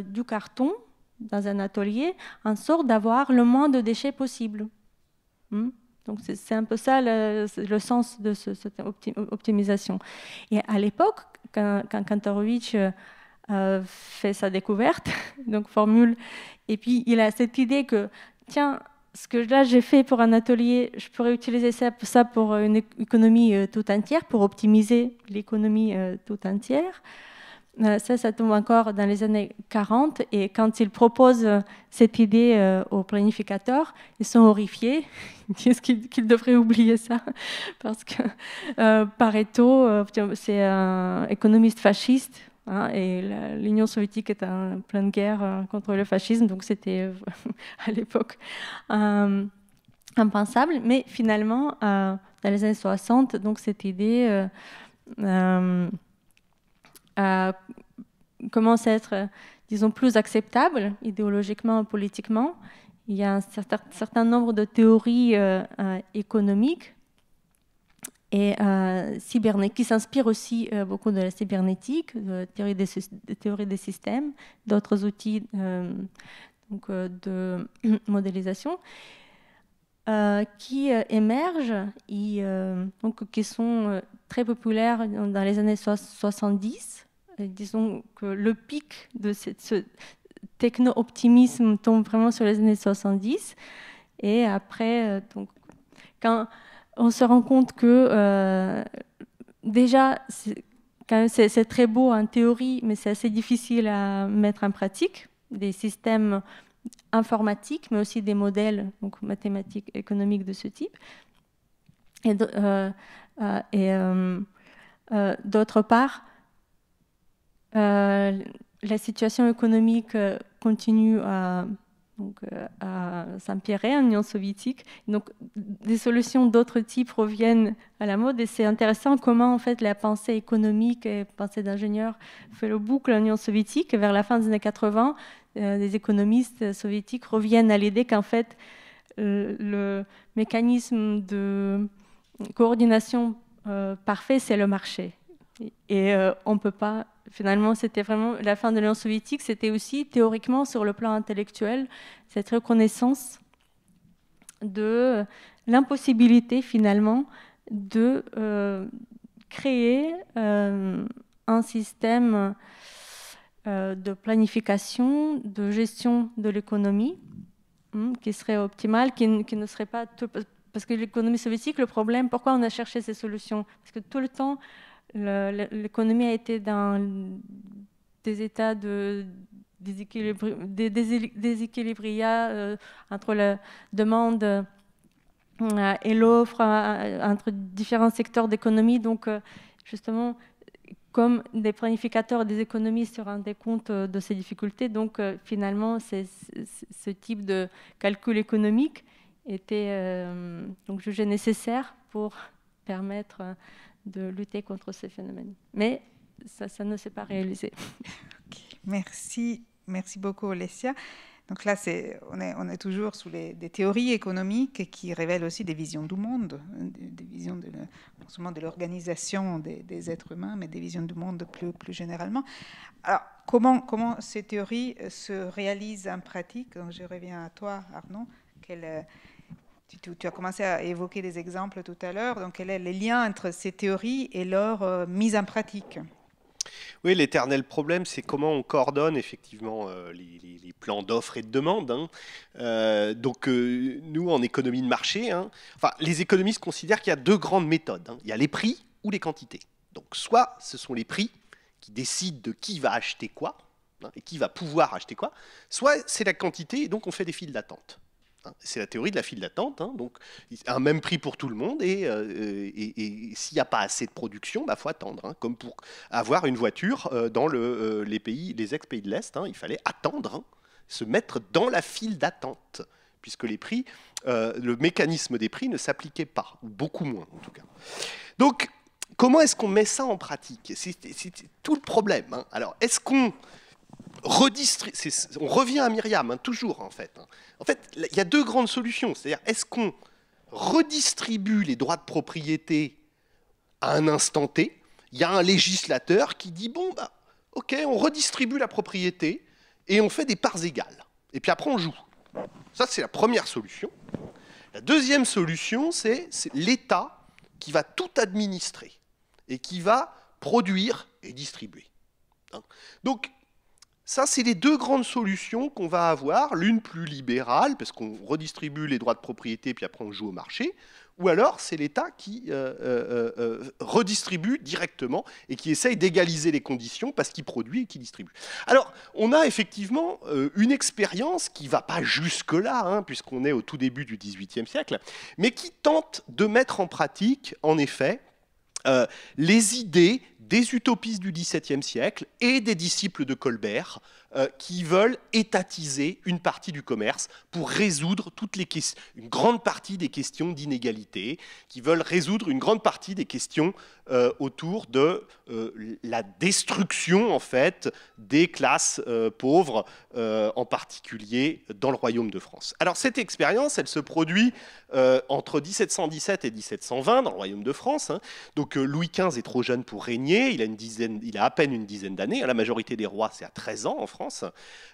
du carton dans un atelier, en sorte d'avoir le moins de déchets possible. Donc c'est un peu ça le sens de cette optimisation. Et à l'époque, quand Kantorowicz fait sa découverte, donc formule, et puis il a cette idée que, tiens, ce que là j'ai fait pour un atelier, je pourrais utiliser ça pour une économie tout entière, pour optimiser l'économie tout entière. Ça tombe encore dans les années 40, et quand ils proposent cette idée aux planificateurs, ils sont horrifiés, ils disent qu'ils devraient oublier ça, parce que Pareto, c'est un économiste fasciste, hein, et l'Union soviétique est en pleine guerre contre le fascisme, donc c'était à l'époque impensable, mais finalement, dans les années 60, donc cette idée... commence à être, disons, plus acceptable idéologiquement, politiquement. Il y a un certain nombre de théories économiques et cybernétiques qui s'inspirent aussi beaucoup de la cybernétique, de la théorie des systèmes, d'autres outils donc, de modélisation qui émergent et donc, qui sont très populaires dans les années 70. Disons que le pic de ce techno-optimisme tombe vraiment sur les années 70. Et après, donc, quand on se rend compte que déjà, c'est très beau en théorie, mais c'est assez difficile à mettre en pratique, des systèmes informatiques, mais aussi des modèles donc, mathématiques, économiques de ce type. Et d'autre part, la situation économique continue à s'empirer en Union soviétique. Donc, des solutions d'autres types reviennent à la mode. Et c'est intéressant comment, en fait, la pensée économique et la pensée d'ingénieur fait le boucle en Union soviétique. Et vers la fin des années 80, des économistes soviétiques reviennent à l'idée qu'en fait, le mécanisme de coordination parfait, c'est le marché. Et on ne peut pas... Finalement, c'était vraiment la fin de l'Union soviétique, c'était aussi théoriquement sur le plan intellectuel cette reconnaissance de l'impossibilité finalement de créer un système de planification, de gestion de l'économie qui serait optimal, qui ne serait pas... Parce que l'économie soviétique, le problème, pourquoi on a cherché ces solutions? Parce que tout le temps, l'économie a été dans des états de déséquilibria entre la demande et l'offre, entre différents secteurs d'économie. Donc, justement, comme des planificateurs et des économistes se rendaient compte de ces difficultés, donc finalement, ce type de calcul économique était donc jugé nécessaire pour permettre de lutter contre ces phénomènes. Mais ça ne s'est pas réalisé. Okay. Merci beaucoup, Olesya. Donc là, on est toujours sous des théories économiques qui révèlent aussi des visions du monde, des visions non seulement de l'organisation des êtres humains, mais des visions du monde plus généralement. Alors, comment ces théories se réalisent en pratique? Donc, je reviens à toi, Arnaud. Tu as commencé à évoquer des exemples tout à l'heure. Donc, quel est le lien entre ces théories et leur mise en pratique? Oui, l'éternel problème, c'est comment on coordonne effectivement les plans d'offres et de demande. Donc, nous, en économie de marché, les économistes considèrent qu'il y a deux grandes méthodes. Il y a les prix ou les quantités. Donc soit ce sont les prix qui décident de qui va acheter quoi, hein, et qui va pouvoir acheter quoi, soit c'est la quantité, et donc on fait des files d'attente. C'est la théorie de la file d'attente, hein, donc un même prix pour tout le monde, et s'il n'y a pas assez de production, bah, faut attendre, hein, comme pour avoir une voiture dans les ex-pays de l'Est, hein, il fallait attendre, hein, se mettre dans la file d'attente, puisque les prix, le mécanisme des prix ne s'appliquait pas, ou beaucoup moins en tout cas. Donc, comment est-ce qu'on met ça en pratique? C'est tout le problème, hein. Alors, est-ce qu'on redistribue, on revient à Myriam, hein, toujours en fait. Hein. En fait, il y a deux grandes solutions. C'est-à-dire, est-ce qu'on redistribue les droits de propriété à un instant T? Il y a un législateur qui dit, bon, bah, ok, on redistribue la propriété et on fait des parts égales. Et puis après, on joue. Ça, c'est la première solution. La deuxième solution, c'est l'État qui va tout administrer et qui va produire et distribuer. Hein. Donc, ça, c'est les deux grandes solutions qu'on va avoir, l'une plus libérale, parce qu'on redistribue les droits de propriété, puis après on joue au marché, ou alors c'est l'État qui redistribue directement et qui essaye d'égaliser les conditions parce qu'il produit et qu'il distribue. Alors, on a effectivement une expérience qui ne va pas jusque-là, hein, puisqu'on est au tout début du XVIIIe siècle, mais qui tente de mettre en pratique, en effet, les idées des utopistes du XVIIe siècle et des disciples de Colbert qui veulent étatiser une partie du commerce pour résoudre une grande partie des questions d'inégalité, qui veulent résoudre une grande partie des questions autour de la destruction en fait des classes pauvres, en particulier dans le Royaume de France. Alors cette expérience, elle se produit entre 1717 et 1720 dans le Royaume de France. Hein. Donc Louis XV est trop jeune pour régner, il a à peine une dizaine d'années. La majorité des rois, c'est à 13 ans en France.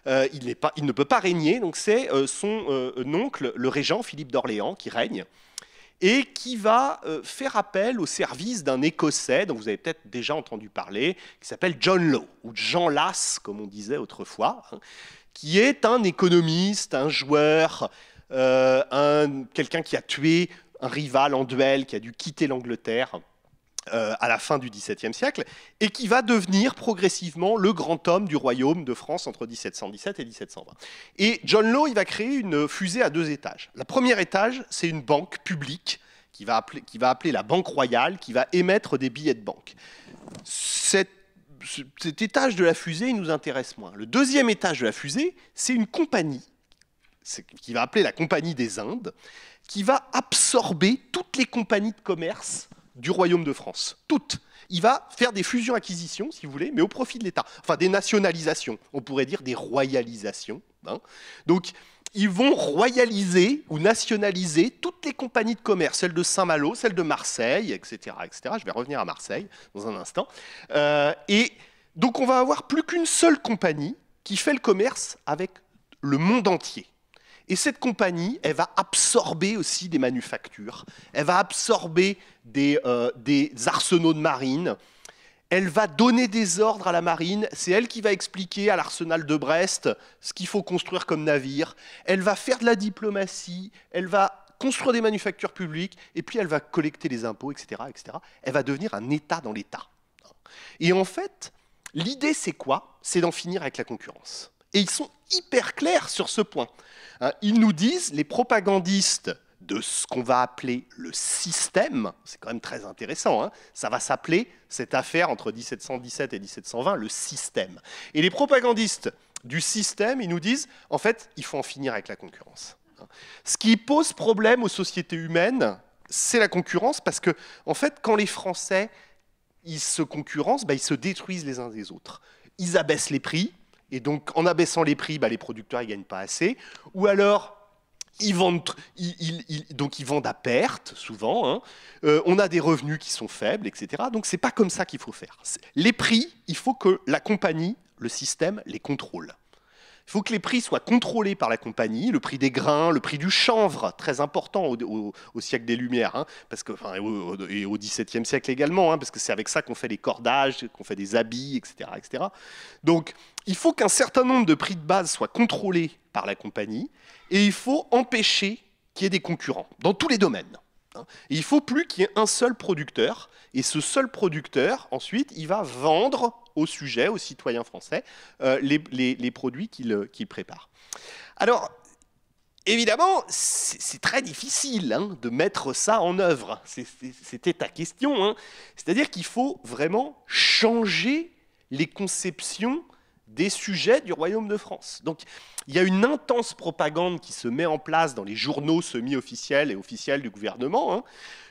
Il ne peut pas régner, donc c'est son oncle, le régent Philippe d'Orléans, qui règne et qui va faire appel au service d'un Écossais dont vous avez peut-être déjà entendu parler, qui s'appelle John Law, ou Jean Lass, comme on disait autrefois, hein, qui est un économiste, un joueur, quelqu'un qui a tué un rival en duel, qui a dû quitter l'Angleterre à la fin du XVIIe siècle, et qui va devenir progressivement le grand homme du royaume de France entre 1717 et 1720. Et John Law, il va créer une fusée à 2 étages. Le premier étage, c'est une banque publique qui va appeler la Banque Royale, qui va émettre des billets de banque. Cet étage de la fusée, il nous intéresse moins. Le deuxième étage de la fusée, c'est une compagnie, qui va appeler la Compagnie des Indes, qui va absorber toutes les compagnies de commerce du Royaume de France. Toutes. Il va faire des fusions-acquisitions, si vous voulez, mais au profit de l'État. Enfin, des nationalisations. On pourrait dire des royalisations. Hein. Donc, ils vont royaliser ou nationaliser toutes les compagnies de commerce, celles de Saint-Malo, celles de Marseille, etc., etc. Je vais revenir à Marseille dans un instant. Et donc, on va avoir plus qu'une seule compagnie qui fait le commerce avec le monde entier. Et cette compagnie, elle va absorber aussi des manufactures, elle va absorber des arsenaux de marine, elle va donner des ordres à la marine, c'est elle qui va expliquer à l'arsenal de Brest ce qu'il faut construire comme navire, elle va faire de la diplomatie, elle va construire des manufactures publiques, et puis elle va collecter les impôts, etc., etc. Elle va devenir un État dans l'État. Et en fait, l'idée, c'est quoi? C'est d'en finir avec la concurrence. Et ils sont hyper clairs sur ce point. Ils nous disent, les propagandistes de ce qu'on va appeler le système, c'est quand même très intéressant, hein, ça va s'appeler, cette affaire entre 1717 et 1720, le système. Et les propagandistes du système, ils nous disent, en fait, il faut en finir avec la concurrence. Ce qui pose problème aux sociétés humaines, c'est la concurrence, parce que, en fait, quand les Français, ils se concurrencent, ils se détruisent les uns des autres. Ils abaissent les prix, et donc, en abaissant les prix, les producteurs ne gagnent pas assez. Ou alors, ils vendent à perte, souvent. Hein. On a des revenus qui sont faibles, etc. Donc, ce n'est pas comme ça qu'il faut faire. Les prix, il faut que la compagnie, le système, les contrôle. Il faut que les prix soient contrôlés par la compagnie, le prix des grains, le prix du chanvre, très important au siècle des Lumières, hein, parce que, et au XVIIe siècle également, hein, parce que c'est avec ça qu'on fait les cordages, qu'on fait des habits, etc., etc. Donc, il faut qu'un certain nombre de prix de base soient contrôlés par la compagnie, et il faut empêcher qu'il y ait des concurrents, dans tous les domaines. Et il ne faut plus qu'il y ait un seul producteur. Et ce seul producteur, ensuite, il va vendre aux sujets, aux citoyens français, les produits qu'il prépare. Alors, évidemment, c'est très difficile de mettre ça en œuvre. C'était ta question. Hein. C'est-à-dire qu'il faut vraiment changer les conceptions des sujets du Royaume de France. Donc, il y a une intense propagande qui se met en place dans les journaux semi-officiels et officiels du gouvernement, hein,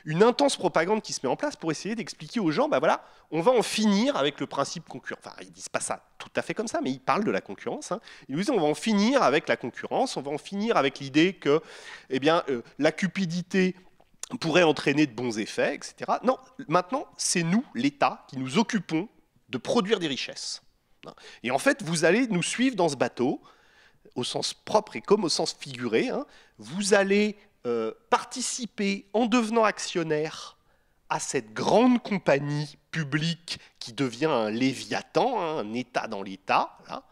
une intense propagande qui se met en place pour essayer d'expliquer aux gens, ben voilà, on va en finir avec le principe concurrent. Enfin, ils ne disent pas ça tout à fait comme ça, mais ils parlent de la concurrence. Hein. Ils nous disent, on va en finir avec la concurrence, on va en finir avec l'idée que eh bien, la cupidité pourrait entraîner de bons effets, etc. Non, maintenant, c'est nous, l'État, qui nous occupons de produire des richesses. Et en fait, vous allez nous suivre dans ce bateau, au sens propre et comme au sens figuré. Hein. Vous allez participer en devenant actionnaire à cette grande compagnie publique qui devient un léviathan, hein, un État dans l'État. Là.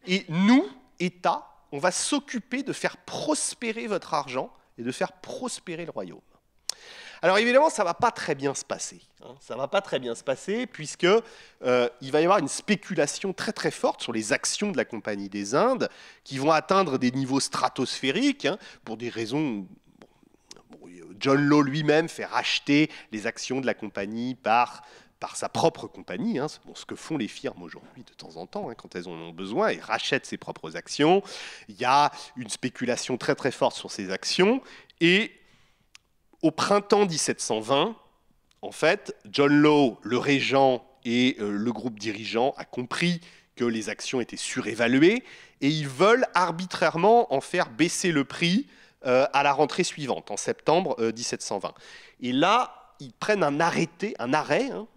Et nous, État, on va s'occuper de faire prospérer votre argent et de faire prospérer le royaume. Alors évidemment, ça ne va pas très bien se passer. Hein. Ça ne va pas très bien se passer puisque il va y avoir une spéculation très très forte sur les actions de la Compagnie des Indes qui vont atteindre des niveaux stratosphériques hein, pour des raisons... John Law lui-même fait racheter les actions de la compagnie par sa propre compagnie, hein, ce que font les firmes aujourd'hui de temps en temps, hein, quand elles en ont besoin, et rachètent ses propres actions. Il y a une spéculation très très forte sur ces actions, et au printemps 1720, en fait, John Law, le régent et le groupe dirigeant a compris que les actions étaient surévaluées, et ils veulent arbitrairement en faire baisser le prix à la rentrée suivante, en septembre 1720. Et là, ils prennent un arrêt hein,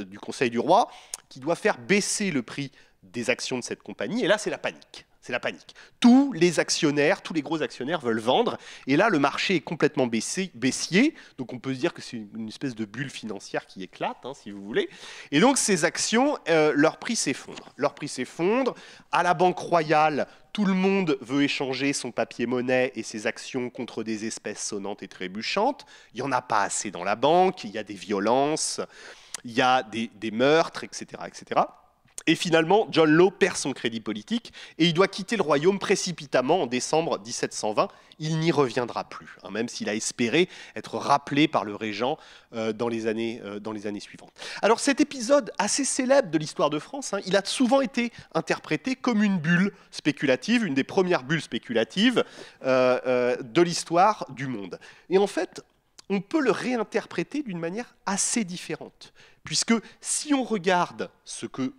du Conseil du Roi qui doit faire baisser le prix des actions de cette compagnie. Et là, c'est la panique. C'est la panique. Tous les actionnaires, tous les gros actionnaires veulent vendre. Et là, le marché est complètement baissier. Donc, on peut se dire que c'est une espèce de bulle financière qui éclate, hein, si vous voulez. Et donc, ces actions, leur prix s'effondre. Leur prix s'effondre. À la Banque Royale, tout le monde veut échanger son papier-monnaie et ses actions contre des espèces sonnantes et trébuchantes. Il n'y en a pas assez dans la banque. Il y a des violences, il y a des meurtres, etc., etc. Et finalement, John Law perd son crédit politique et il doit quitter le royaume précipitamment en décembre 1720. Il n'y reviendra plus, hein, même s'il a espéré être rappelé par le régent dans les années suivantes. Alors cet épisode assez célèbre de l'histoire de France, hein, il a souvent été interprété comme une bulle spéculative, une des premières bulles spéculatives de l'histoire du monde. Et en fait, on peut le réinterpréter d'une manière assez différente. Puisque si on regarde ce que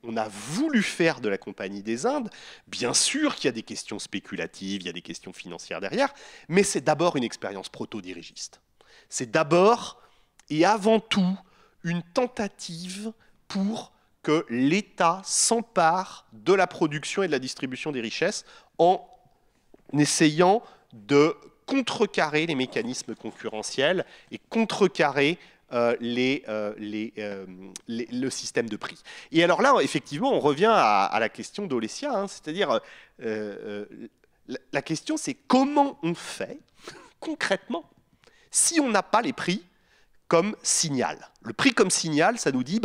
on a voulu faire de la Compagnie des Indes, bien sûr qu'il y a des questions spéculatives, il y a des questions financières derrière, mais c'est d'abord une expérience proto-dirigiste. C'est d'abord et avant tout une tentative pour que l'État s'empare de la production et de la distribution des richesses en essayant de contrecarrer les mécanismes concurrentiels et contrecarrer le système de prix. Et alors là, effectivement, on revient à la question d'Olesya, hein, c'est-à-dire la question c'est comment on fait concrètement si on n'a pas les prix comme signal. Le prix comme signal, ça nous dit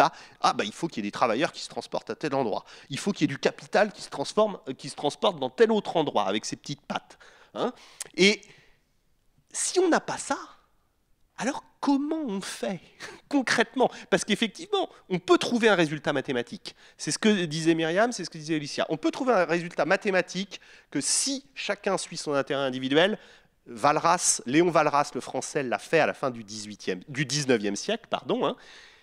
il faut qu'il y ait des travailleurs qui se transportent à tel endroit, il faut qu'il y ait du capital qui se transporte dans tel autre endroit avec ses petites pattes. Hein. Et si on n'a pas ça, alors comment on fait concrètement? Parce qu'effectivement, on peut trouver un résultat mathématique. C'est ce que disait Myriam, c'est ce que disait Olesya. On peut trouver un résultat mathématique que si chacun suit son intérêt individuel, Léon Walras, le français, l'a fait à la fin du 19e siècle, hein,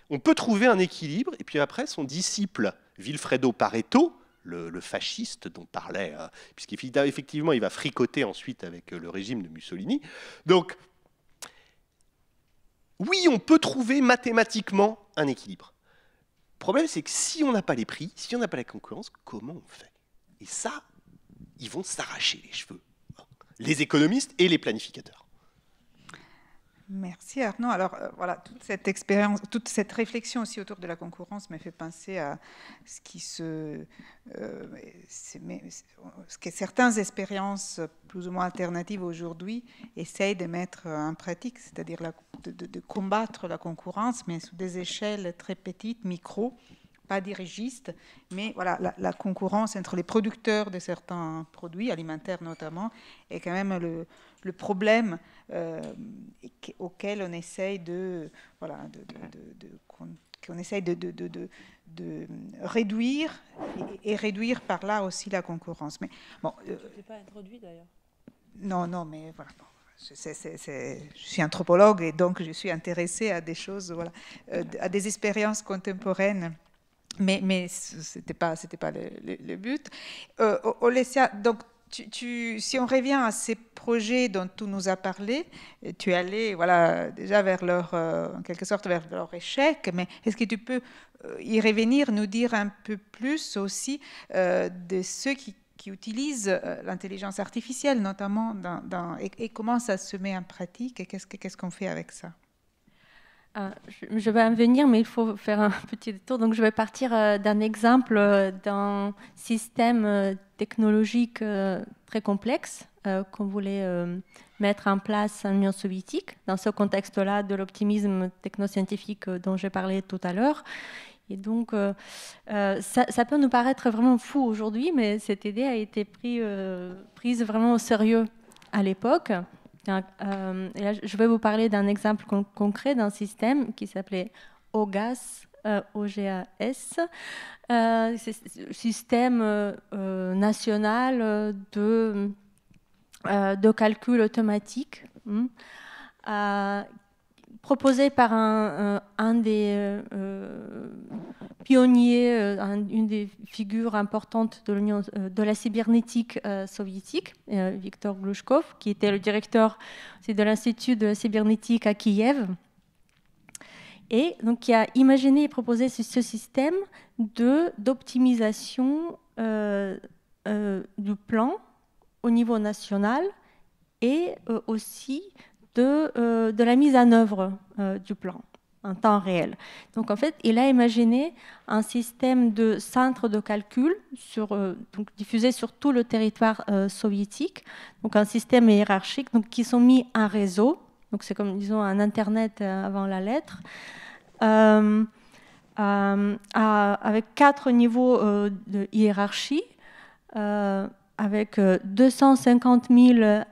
on peut trouver un équilibre, et puis après, son disciple Vilfredo Pareto, le fasciste dont parlait, puisqu'effectivement, il va fricoter ensuite avec le régime de Mussolini. Donc, oui, on peut trouver mathématiquement un équilibre. Le problème, c'est que si on n'a pas les prix, si on n'a pas la concurrence, comment on fait? Et ça, ils vont s'arracher les cheveux, les économistes et les planificateurs. Merci Arnaud. Alors voilà, toute cette expérience, toute cette réflexion aussi autour de la concurrence m'a fait penser à ce que certaines expériences plus ou moins alternatives aujourd'hui essayent de mettre en pratique, c'est-à-dire de combattre la concurrence, mais sous des échelles très petites, micro, pas dirigistes, mais voilà, la concurrence entre les producteurs de certains produits alimentaires notamment est quand même le problème auquel on essaye qu'on essaye de réduire et réduire par là aussi la concurrence. Mais bon, je n'ai pas introduit d'ailleurs. Non, mais voilà. Bon, je suis anthropologue et donc je suis intéressée à des choses, voilà, à des expériences contemporaines. Mais ce n'était pas le but. Olesya, donc, si on revient à ces projets dont tu nous as parlé, tu es allé voilà, déjà vers en quelque sorte vers leur échec, mais est-ce que tu peux y revenir, nous dire un peu plus aussi de ceux qui utilisent l'intelligence artificielle notamment et comment ça se met en pratique et qu'est-ce qu'on fait avec ça? Je vais en venir, mais il faut faire un petit détour. Donc, je vais partir d'un exemple d'un système technologique très complexe qu'on voulait mettre en place en Union soviétique, dans ce contexte-là de l'optimisme technoscientifique dont j'ai parlé tout à l'heure. Et donc, ça peut nous paraître vraiment fou aujourd'hui, mais cette idée a été prise vraiment au sérieux à l'époque. Et là, je vais vous parler d'un exemple concret d'un système qui s'appelait OGAS, OGAS, système national de calcul automatique, proposé par un des pionniers, une des figures importantes de la cybernétique soviétique, Viktor Glushkov, qui était le directeur de l'Institut de la cybernétique à Kiev, et donc qui a imaginé et proposé ce système d'optimisation du plan au niveau national et aussi de la mise en œuvre du plan en temps réel. Donc en fait, il a imaginé un système de centres de calcul donc diffusé sur tout le territoire soviétique, donc un système hiérarchique donc, qui sont mis en réseau, donc c'est comme disons un Internet avant la lettre, avec 4 niveaux de hiérarchie, avec 250 000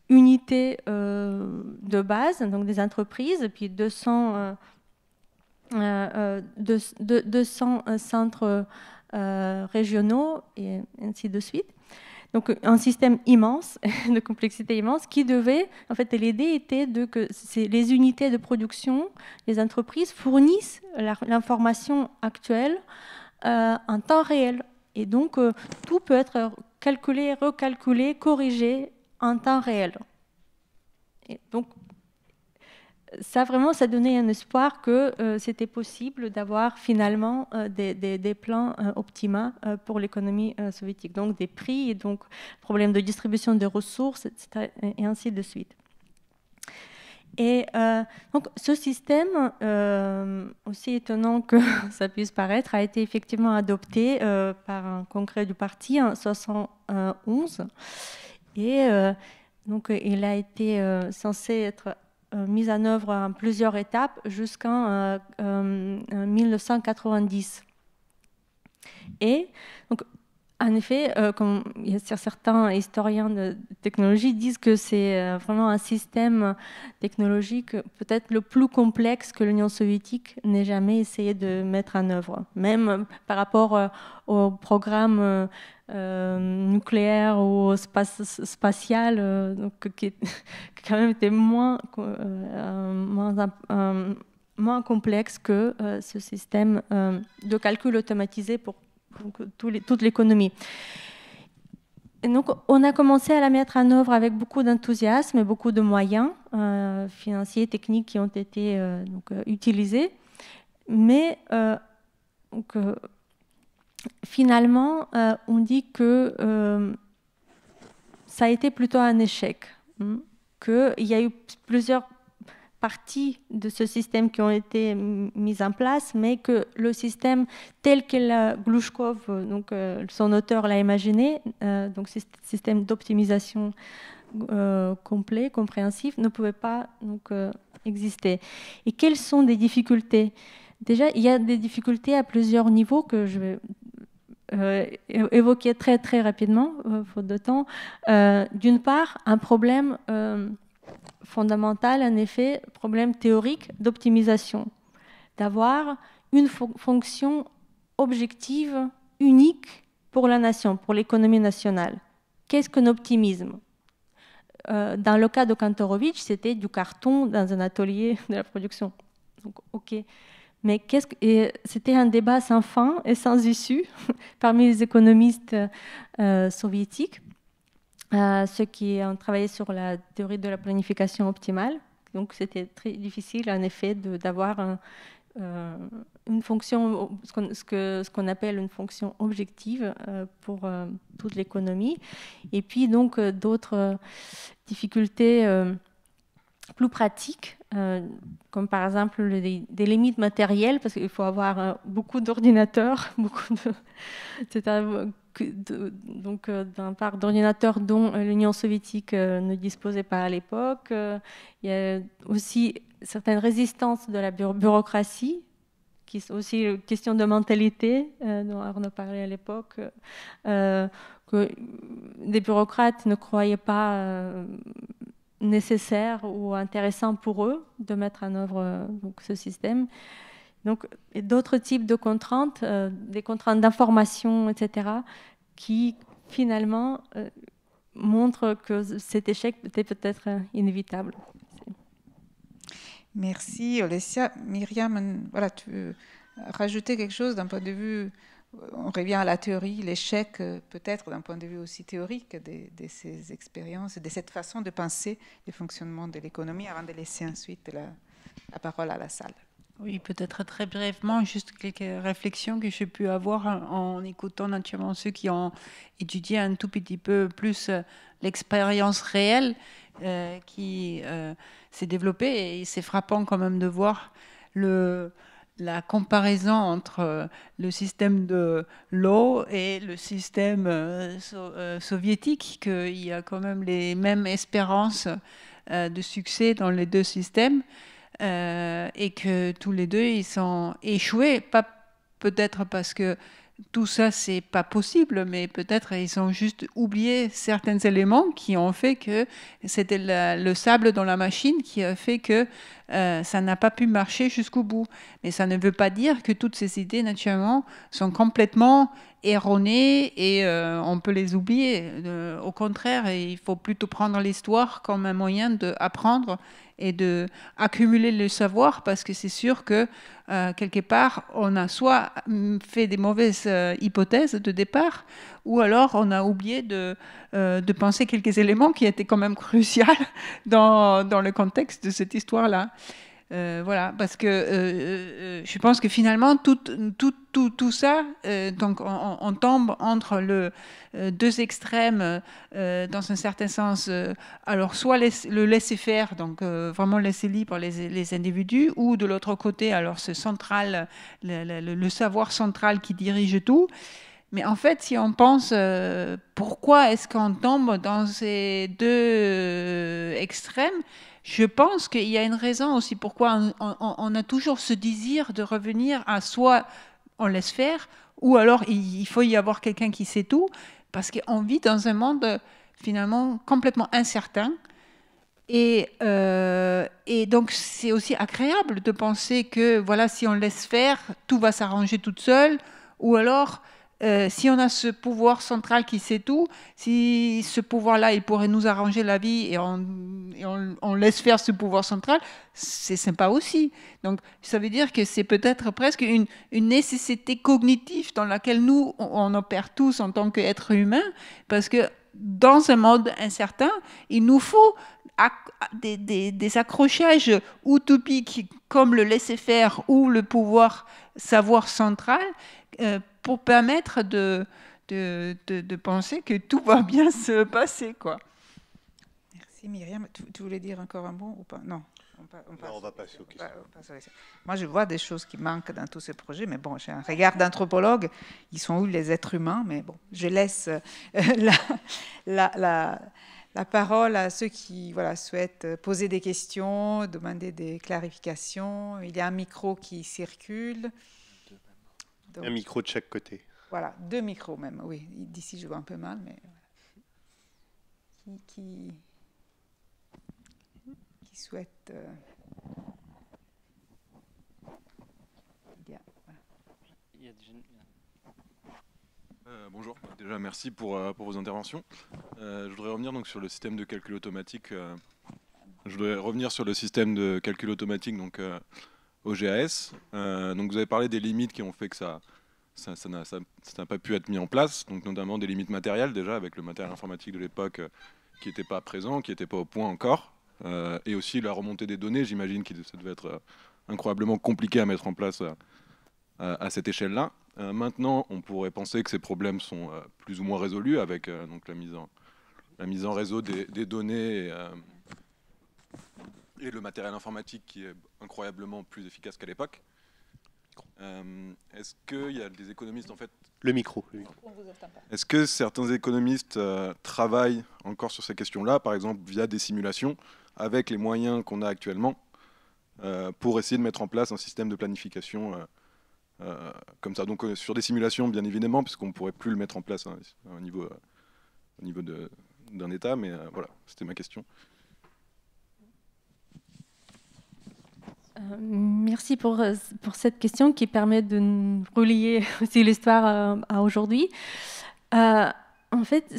unités de base, donc des entreprises, puis 200 centres régionaux et ainsi de suite. Donc un système immense, de complexité immense, qui devait, en fait, l'idée était que les unités de production, les entreprises fournissent l'information actuelle en temps réel. Et donc tout peut être calculé, recalculé, corrigé en temps réel. Et donc, ça donnait un espoir que c'était possible d'avoir finalement des plans optima pour l'économie soviétique. Donc, des prix, et donc problème de distribution des ressources, etc., et ainsi de suite. Et donc, ce système, aussi étonnant que ça puisse paraître, a été effectivement adopté par un congrès du parti en 1971. Et donc, il a été censé être mis en œuvre en plusieurs étapes jusqu'en 1990. Et donc, en effet, comme certains historiens de technologie disent que c'est vraiment un système technologique peut-être le plus complexe que l'Union soviétique n'ait jamais essayé de mettre en œuvre, même par rapport au programme nucléaire ou spatial, donc, qui quand même était moins complexe que ce système de calcul automatisé pour toute l'économie. Et donc, on a commencé à la mettre en œuvre avec beaucoup d'enthousiasme et beaucoup de moyens financiers, techniques qui ont été utilisés. Mais finalement, on dit que ça a été plutôt un échec. qu'il y a eu plusieurs parties de ce système qui ont été mises en place, mais que le système tel que Glushkov, donc son auteur, l'a imaginé, donc système d'optimisation complet, compréhensif, ne pouvait pas donc, exister. Et quelles sont les difficultés? Déjà, il y a des difficultés à plusieurs niveaux que je vais évoquer très très rapidement, faute de temps. D'une part, un problème fondamental, en effet, problème théorique d'optimisation, d'avoir une fonction objective unique pour la nation, pour l'économie nationale. Qu'est-ce qu'un optimisme? Dans le cas de Kantorovitch, c'était du carton dans un atelier de la production. Donc, ok. Mais c'était un débat sans fin et sans issue parmi les économistes soviétiques, ceux qui ont travaillé sur la théorie de la planification optimale. Donc c'était très difficile en effet d'avoir une fonction, ce qu'on appelle une fonction objective pour toute l'économie. Et puis donc d'autres difficultés plus pratiques, comme par exemple des limites matérielles, parce qu'il faut avoir beaucoup d'ordinateurs, donc d'un parc d'ordinateurs dont l'Union soviétique ne disposait pas à l'époque. Il y a aussi certaines résistances de la bureaucratie, qui sont aussi une question de mentalité, dont Arnaud parlait à l'époque, que des bureaucrates ne croyaient pas nécessaire ou intéressant pour eux de mettre en œuvre donc, ce système. Donc, d'autres types de contraintes, des contraintes d'information, etc., qui finalement montrent que cet échec était peut-être inévitable. Merci, Olesya. Myriam, voilà, tu veux rajouter quelque chose d'un point de vue, on revient à la théorie, l'échec peut-être d'un point de vue aussi théorique de ces expériences, de cette façon de penser le fonctionnement de l'économie, avant de laisser ensuite la parole à la salle. Oui, peut-être très brièvement, juste quelques réflexions que j'ai pu avoir en écoutant naturellement ceux qui ont étudié un tout petit peu plus l'expérience réelle qui s'est développée. Et c'est frappant quand même de voir la comparaison entre le système de l'eau et le système soviétique, qu'il y a quand même les mêmes espérances de succès dans les deux systèmes. Et que tous les deux ils sont échoués, pas peut-être parce que tout ça c'est pas possible, mais peut-être ils ont juste oublié certains éléments qui ont fait que c'était le sable dans la machine qui a fait que ça n'a pas pu marcher jusqu'au bout. Mais ça ne veut pas dire que toutes ces idées naturellement sont complètement erronées et on peut les oublier. Au contraire, il faut plutôt prendre l'histoire comme un moyen d'apprendre et d'accumuler le savoir, parce que c'est sûr que quelque part, on a soit fait des mauvaises hypothèses de départ, ou alors on a oublié de penser quelques éléments qui étaient quand même cruciaux dans le contexte de cette histoire-là. Voilà, parce que je pense que finalement, tout ça, donc on tombe entre deux extrêmes, dans un certain sens. Alors, soit le laisser faire, donc vraiment laisser libre les individus, ou de l'autre côté, alors ce central, le savoir central qui dirige tout. Mais en fait, si on pense pourquoi est-ce qu'on tombe dans ces deux extrêmes, je pense qu'il y a une raison aussi pourquoi on a toujours ce désir de revenir à soit on laisse faire, ou alors il faut y avoir quelqu'un qui sait tout, parce qu'on vit dans un monde finalement complètement incertain. Et donc c'est aussi agréable de penser que voilà, si on laisse faire, tout va s'arranger toute seule, ou alors si on a ce pouvoir central qui sait tout, si ce pouvoir-là, il pourrait nous arranger la vie et on laisse faire ce pouvoir central, c'est sympa aussi. Donc, ça veut dire que c'est peut-être presque une nécessité cognitive dans laquelle nous, on opère tous en tant qu'êtres humains, parce que dans un monde incertain, il nous faut des accrochages utopiques comme le laisser-faire ou le pouvoir savoir central, pour permettre de penser que tout va bien se passer, quoi. Merci. Merci Myriam. Tu voulais dire encore un mot ou pas? Non. On va passer aux questions. Moi, je vois des choses qui manquent dans tous ces projets, mais bon, j'ai un regard d'anthropologue. Ils sont où les êtres humains? Mais bon, je laisse la parole à ceux qui souhaitent poser des questions, demander des clarifications. Il y a un micro qui circule. Donc, un micro de chaque côté. Voilà, 2 micros même. Oui, d'ici, je vois un peu mal, mais qui souhaite... Bonjour, déjà merci pour vos interventions. Je voudrais revenir donc sur le système de calcul automatique. Donc OGAS. Donc vous avez parlé des limites qui ont fait que ça n'a pas pu être mis en place, donc notamment des limites matérielles déjà avec le matériel informatique de l'époque qui n'était pas présent, qui n'était pas au point encore, et aussi la remontée des données. J'imagine que ça devait être incroyablement compliqué à mettre en place à cette échelle-là. Maintenant, on pourrait penser que ces problèmes sont plus ou moins résolus avec donc la mise en réseau des données et le matériel informatique qui est incroyablement plus efficace qu'à l'époque. Est-ce qu'il y a des économistes en fait... Le micro. Est-ce que certains économistes travaillent encore sur ces questions-là, par exemple via des simulations, avec les moyens qu'on a actuellement, pour essayer de mettre en place un système de planification comme ça, donc sur des simulations bien évidemment, puisqu'on ne pourrait plus le mettre en place au niveau d'un État, mais voilà, c'était ma question. Merci pour cette question qui permet de relier aussi l'histoire à aujourd'hui. En fait,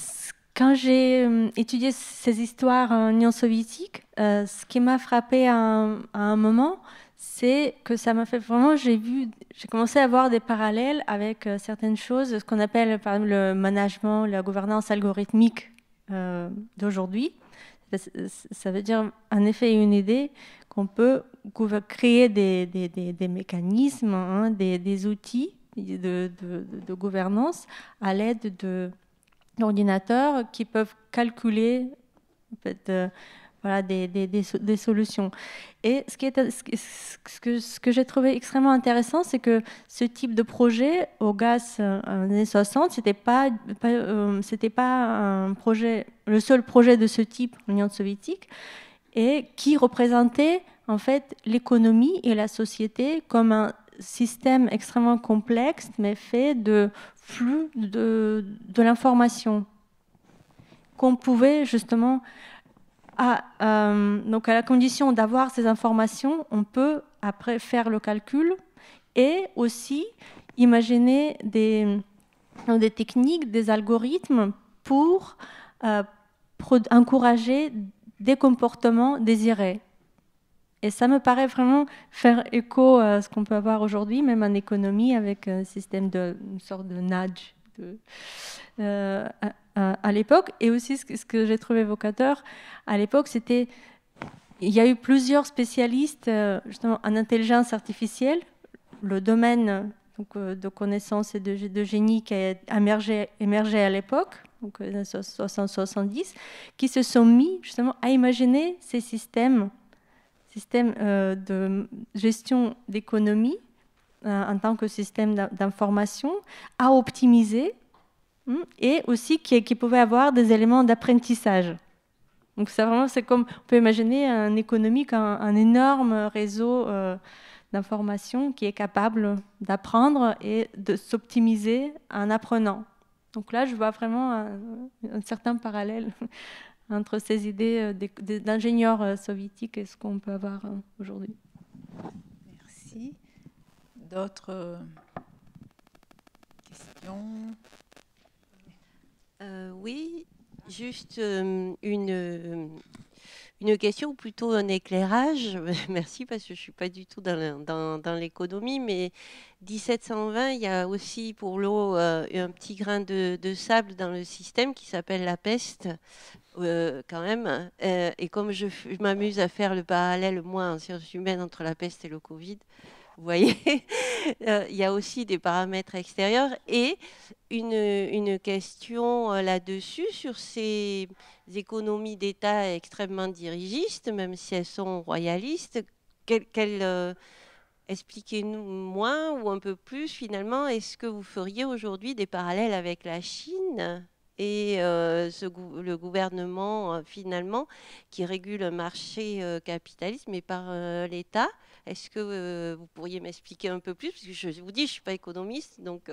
quand j'ai étudié ces histoires en Union soviétique, ce qui m'a frappé à un moment, c'est que ça m'a fait vraiment, j'ai commencé à voir des parallèles avec certaines choses, ce qu'on appelle par exemple le management, la gouvernance algorithmique d'aujourd'hui. Ça veut dire en effet une idée qu'on peut créer des mécanismes, hein, des outils de gouvernance à l'aide d'ordinateurs qui peuvent calculer en fait, voilà, des solutions. Et ce que j'ai trouvé extrêmement intéressant, c'est que ce type de projet au GAS en années 60, c'était pas un projet, le seul projet de ce type en Union soviétique, et qui représentait en fait l'économie et la société comme un système extrêmement complexe, mais fait de flux de l'information qu'on pouvait justement, donc à la condition d'avoir ces informations, on peut après faire le calcul et aussi imaginer des techniques, des algorithmes pour encourager des comportements désirés. Et ça me paraît vraiment faire écho à ce qu'on peut avoir aujourd'hui, même en économie, avec un système une sorte de nudge à l'époque. Et aussi, ce que j'ai trouvé évocateur, à l'époque, il y a eu plusieurs spécialistes justement en intelligence artificielle, le domaine donc, de connaissances et de génie qui a émergé à l'époque, donc 60-70, qui se sont mis justement à imaginer ces systèmes de gestion d'économie en tant que système d'information à optimiser et aussi qui pouvaient avoir des éléments d'apprentissage. Donc c'est comme on peut imaginer un économique, un énorme réseau d'information qui est capable d'apprendre et de s'optimiser en apprenant. Donc là, je vois vraiment un certain parallèle entre ces idées d'ingénieurs soviétiques et ce qu'on peut avoir aujourd'hui. Merci. D'autres questions? Oui, juste une question, ou plutôt un éclairage. Merci, parce que je ne suis pas du tout dans l'économie, mais 1720, il y a aussi pour l'eau un petit grain de sable dans le système qui s'appelle la peste, quand même. Et comme je m'amuse à faire le parallèle, moi, en sciences humaines, entre la peste et le Covid, Vous voyez, il y a aussi des paramètres extérieurs et une question là-dessus sur ces économies d'État extrêmement dirigistes, même si elles sont royalistes. Expliquez-nous moins ou un peu plus finalement, est-ce que vous feriez aujourd'hui des parallèles avec la Chine et le gouvernement finalement qui régule un marché capitaliste mais par l'État? Est-ce que vous pourriez m'expliquer un peu plus? Parce que je vous dis, je ne suis pas économiste, donc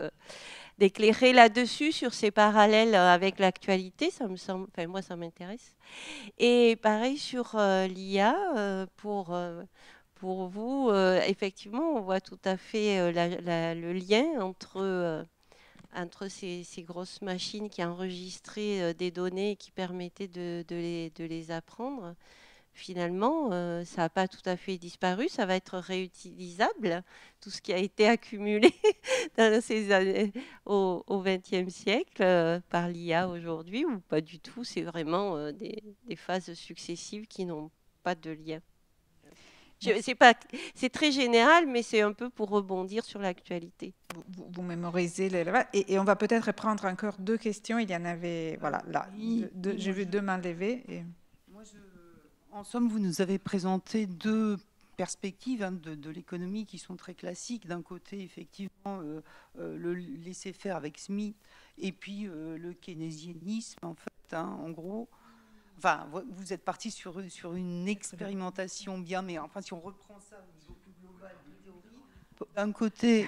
d'éclairer là-dessus sur ces parallèles avec l'actualité, ça me semble, enfin moi ça m'intéresse. Et pareil sur l'IA, pour vous, effectivement, on voit tout à fait le lien entre ces grosses machines qui enregistraient des données et qui permettaient de les apprendre. Finalement, ça n'a pas tout à fait disparu, ça va être réutilisable, tout ce qui a été accumulé dans ces années, au XXe siècle par l'IA aujourd'hui, ou pas du tout, c'est vraiment des phases successives qui n'ont pas de lien. C'est très général, mais c'est un peu pour rebondir sur l'actualité. Vous mémorisez et on va peut-être prendre encore 2 questions. Il y en avait, voilà, là. J'ai vu 2 mains levées. Et... Moi, en somme, vous nous avez présenté 2 perspectives de l'économie qui sont très classiques. D'un côté, effectivement, le laisser-faire avec Smith, et puis le keynésianisme, en fait, en gros. Enfin, vous êtes parti sur une expérimentation bien, mais enfin, si on reprend ça au niveau plus global de théorie,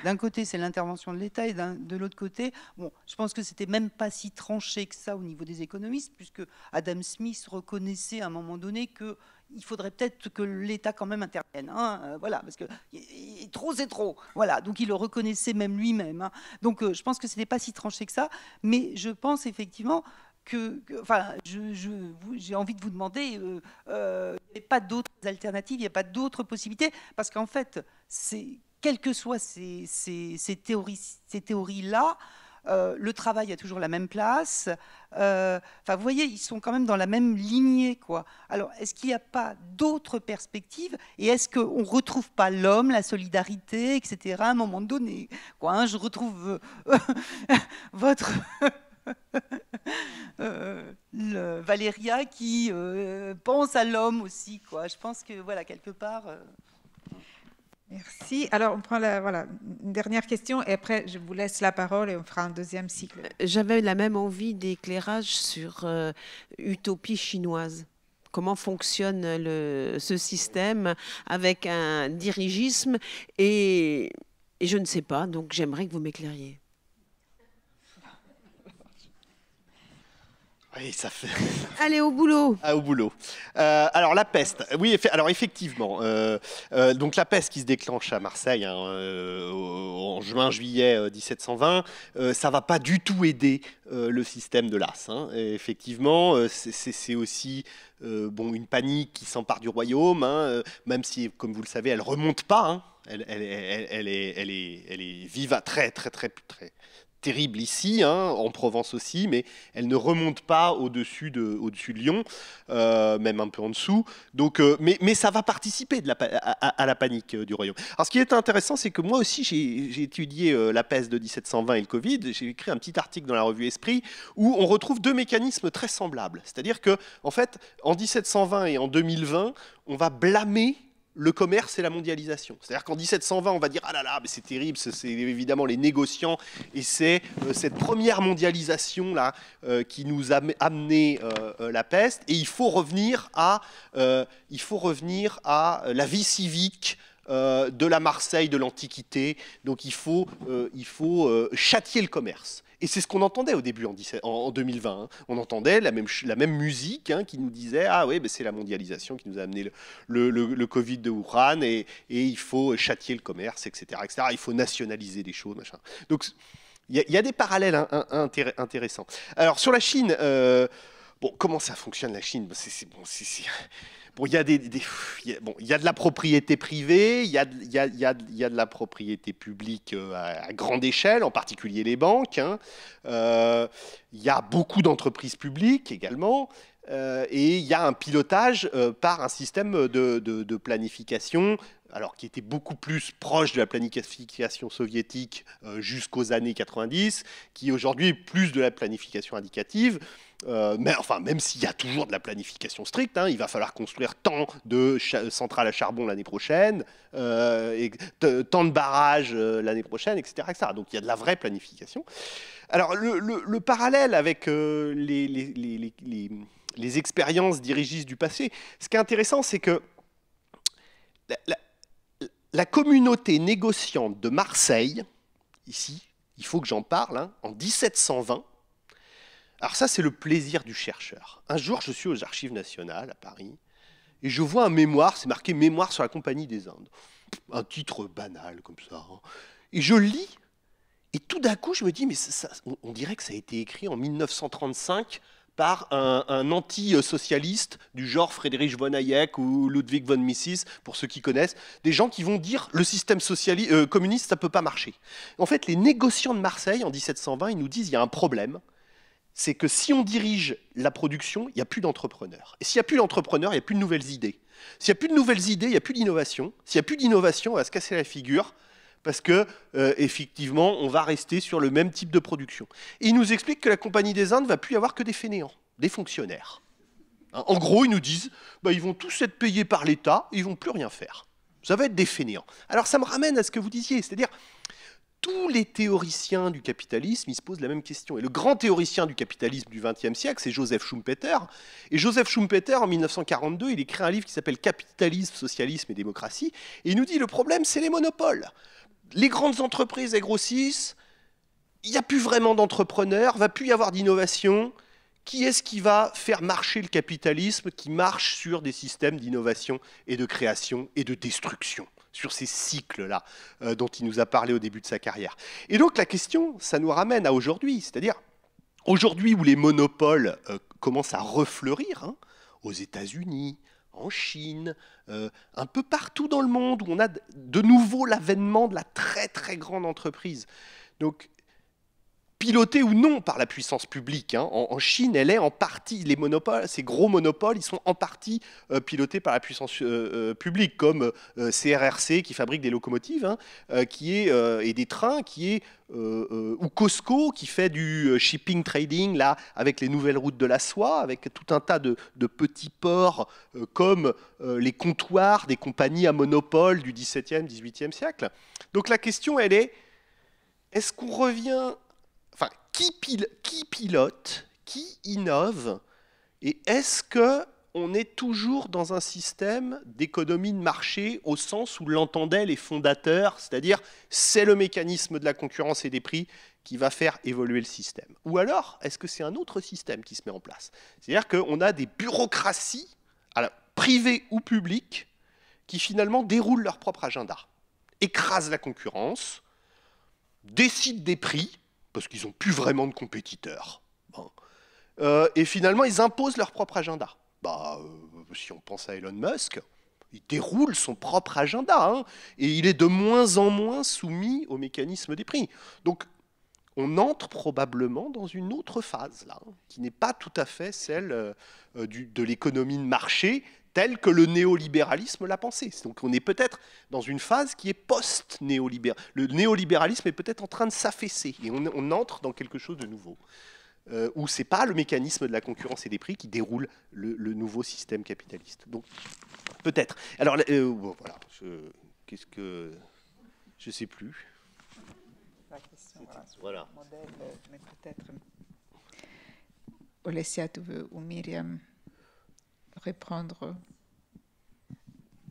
d'un côté, c'est l'intervention de l'État, et de l'autre côté, bon, je pense que c'était même pas si tranché que ça au niveau des économistes, puisque Adam Smith reconnaissait à un moment donné que il faudrait peut-être que l'État quand même intervienne, voilà, parce que trop c'est trop, voilà, donc il le reconnaissait même lui-même, hein. Donc je pense que c'était pas si tranché que ça, mais je pense effectivement enfin, j'ai envie de vous demander, il n'y a pas d'autres alternatives, il n'y a pas d'autres possibilités, parce qu'en fait, quelles que soient ces théories-là, le travail a toujours la même place. Enfin, vous voyez, ils sont quand même dans la même lignée, quoi. Alors, est-ce qu'il n'y a pas d'autres perspectives? Et est-ce qu'on ne retrouve pas l'homme, la solidarité, etc., à un moment donné, quoi, hein? Je retrouve votre... Valéria qui pense à l'homme aussi, quoi. Je pense que voilà, quelque part. Merci. Alors on prend une dernière question et après je vous laisse la parole et on fera un 2e cycle. J'avais la même envie d'éclairage sur utopie chinoise. Comment fonctionne ce système avec un dirigisme et je ne sais pas, donc j'aimerais que vous m'éclairiez. Oui, ça fait... Allez, au boulot. Au boulot. Alors, la peste. Oui, alors effectivement. Donc, la peste qui se déclenche à Marseille en juin-juillet 1720, ça ne va pas du tout aider le système de l'As. Hein. Effectivement, c'est aussi une panique qui s'empare du royaume, hein, même si, comme vous le savez, elle ne remonte pas. Hein. Elle est vive, très terrible ici, hein, en Provence aussi, mais elle ne remonte pas au-dessus de Lyon, même un peu en dessous. Donc, mais ça va participer à la panique du royaume. Alors, ce qui est intéressant, c'est que moi aussi, j'ai étudié la peste de 1720 et le Covid. J'ai écrit un petit article dans la revue Esprit où on retrouve 2 mécanismes très semblables. C'est-à-dire que, en fait, en 1720 et en 2020, on va blâmer le commerce et la mondialisation. C'est-à-dire qu'en 1720, on va dire « Ah là là, mais c'est terrible, c'est évidemment les négociants, et c'est cette première mondialisation-là qui nous a amené la peste, et il faut revenir à la vie civique de la Marseille de l'Antiquité. Donc il faut châtier le commerce. » Et c'est ce qu'on entendait au début en 2020. Hein. On entendait la même musique, hein, qui nous disait « Ah oui, c'est la mondialisation qui nous a amené le Covid de Wuhan et il faut châtier le commerce, etc., etc. Il faut nationaliser des choses, machin. » Donc il y a des parallèles intéressants. Alors sur la Chine, comment ça fonctionne la Chine? Bon, il y a de la propriété privée, il y a de la propriété publique à grande échelle, en particulier les banques. Hein. Il y a beaucoup d'entreprises publiques également. Et il y a un pilotage par un système de planification alors qui était beaucoup plus proche de la planification soviétique jusqu'aux années 90, qui aujourd'hui est plus de la planification indicative. Mais enfin, même s'il y a toujours de la planification stricte, hein, il va falloir construire tant de centrales à charbon l'année prochaine, et tant de barrages l'année prochaine, etc., etc. Donc il y a de la vraie planification. Alors le parallèle avec les expériences dirigistes du passé, ce qui est intéressant, c'est que la communauté négociante de Marseille, ici, il faut que j'en parle, hein, en 1720, alors ça c'est le plaisir du chercheur. Un jour je suis aux Archives nationales à Paris et je vois un mémoire, c'est marqué « Mémoire sur la Compagnie des Indes ». Un titre banal comme ça. Hein. Et je lis et tout d'un coup je me dis « mais ça, on dirait que ça a été écrit en 1935 » par un anti-socialiste du genre Friedrich von Hayek ou Ludwig von Mises, pour ceux qui connaissent, des gens qui vont dire le système communiste, ça ne peut pas marcher. En fait, les négociants de Marseille, en 1720, ils nous disent il y a un problème, c'est que si on dirige la production, il n'y a plus d'entrepreneurs. Et s'il n'y a plus d'entrepreneurs, il n'y a plus de nouvelles idées. S'il n'y a plus de nouvelles idées, il n'y a plus d'innovation. S'il n'y a plus d'innovation, on va se casser la figure, parce que, effectivement, on va rester sur le même type de production. Et il nous explique que la Compagnie des Indes ne va plus y avoir que des fainéants, des fonctionnaires. Hein, en gros, ils nous disent, bah, ils vont tous être payés par l'État, ils ne vont plus rien faire. Ça va être des fainéants. Alors ça me ramène à ce que vous disiez, c'est-à-dire, tous les théoriciens du capitalisme, ils se posent la même question. Et le grand théoricien du capitalisme du XXe siècle, c'est Joseph Schumpeter. Et Joseph Schumpeter, en 1942, il écrit un livre qui s'appelle « Capitalisme, socialisme et démocratie ». Et il nous dit, le problème, c'est les monopoles. Les grandes entreprises, elles grossissent, il n'y a plus vraiment d'entrepreneurs, il ne va plus y avoir d'innovation. Qui est-ce qui va faire marcher le capitalisme qui marche sur des systèmes d'innovation et de création et de destruction, sur ces cycles-là dont il nous a parlé au début de sa carrière. Et donc la question, ça nous ramène à aujourd'hui, c'est-à-dire aujourd'hui où les monopoles commencent à refleurir, hein, aux États-Unis, en Chine, un peu partout dans le monde, où on a de nouveau l'avènement de la très très grande entreprise. Donc, pilotée ou non par la puissance publique. Hein. En Chine, elle est en partie, les monopoles, ces gros monopoles, ils sont en partie pilotés par la puissance publique, comme CRRC qui fabrique des locomotives, hein, et des trains, ou Costco qui fait du shipping trading là, avec les nouvelles routes de la soie, avec tout un tas de petits ports comme les comptoirs des compagnies à monopole du XVIIe, XVIIIe siècle. Donc la question, elle est-ce qu'on revient... Enfin, qui pilote, qui innove, et est-ce qu'on est toujours dans un système d'économie de marché au sens où l'entendaient les fondateurs, c'est-à-dire c'est le mécanisme de la concurrence et des prix qui va faire évoluer le système? Ou alors, est-ce que c'est un autre système qui se met en place? C'est-à-dire qu'on a des bureaucraties, privées ou publiques, qui finalement déroulent leur propre agenda, écrasent la concurrence, décident des prix, parce qu'ils n'ont plus vraiment de compétiteurs. Et finalement, ils imposent leur propre agenda. Si on pense à Elon Musk, il déroule son propre agenda, hein, et il est de moins en moins soumis au mécanisme des prix. Donc, on entre probablement dans une autre phase, là, hein, qui n'est pas tout à fait celle de l'économie de marché, telle que le néolibéralisme l'a pensé. Donc on est peut-être dans une phase qui est post-néolibéral. Le néolibéralisme est peut-être en train de s'affaisser et on entre dans quelque chose de nouveau, où ce n'est pas le mécanisme de la concurrence et des prix qui déroule le nouveau système capitaliste. Donc peut-être. Alors voilà, qu'est-ce que... Je ne sais plus. La question, voilà. Modèle, mais peut-être... Olesya, tu veux, ou Myriam reprendre?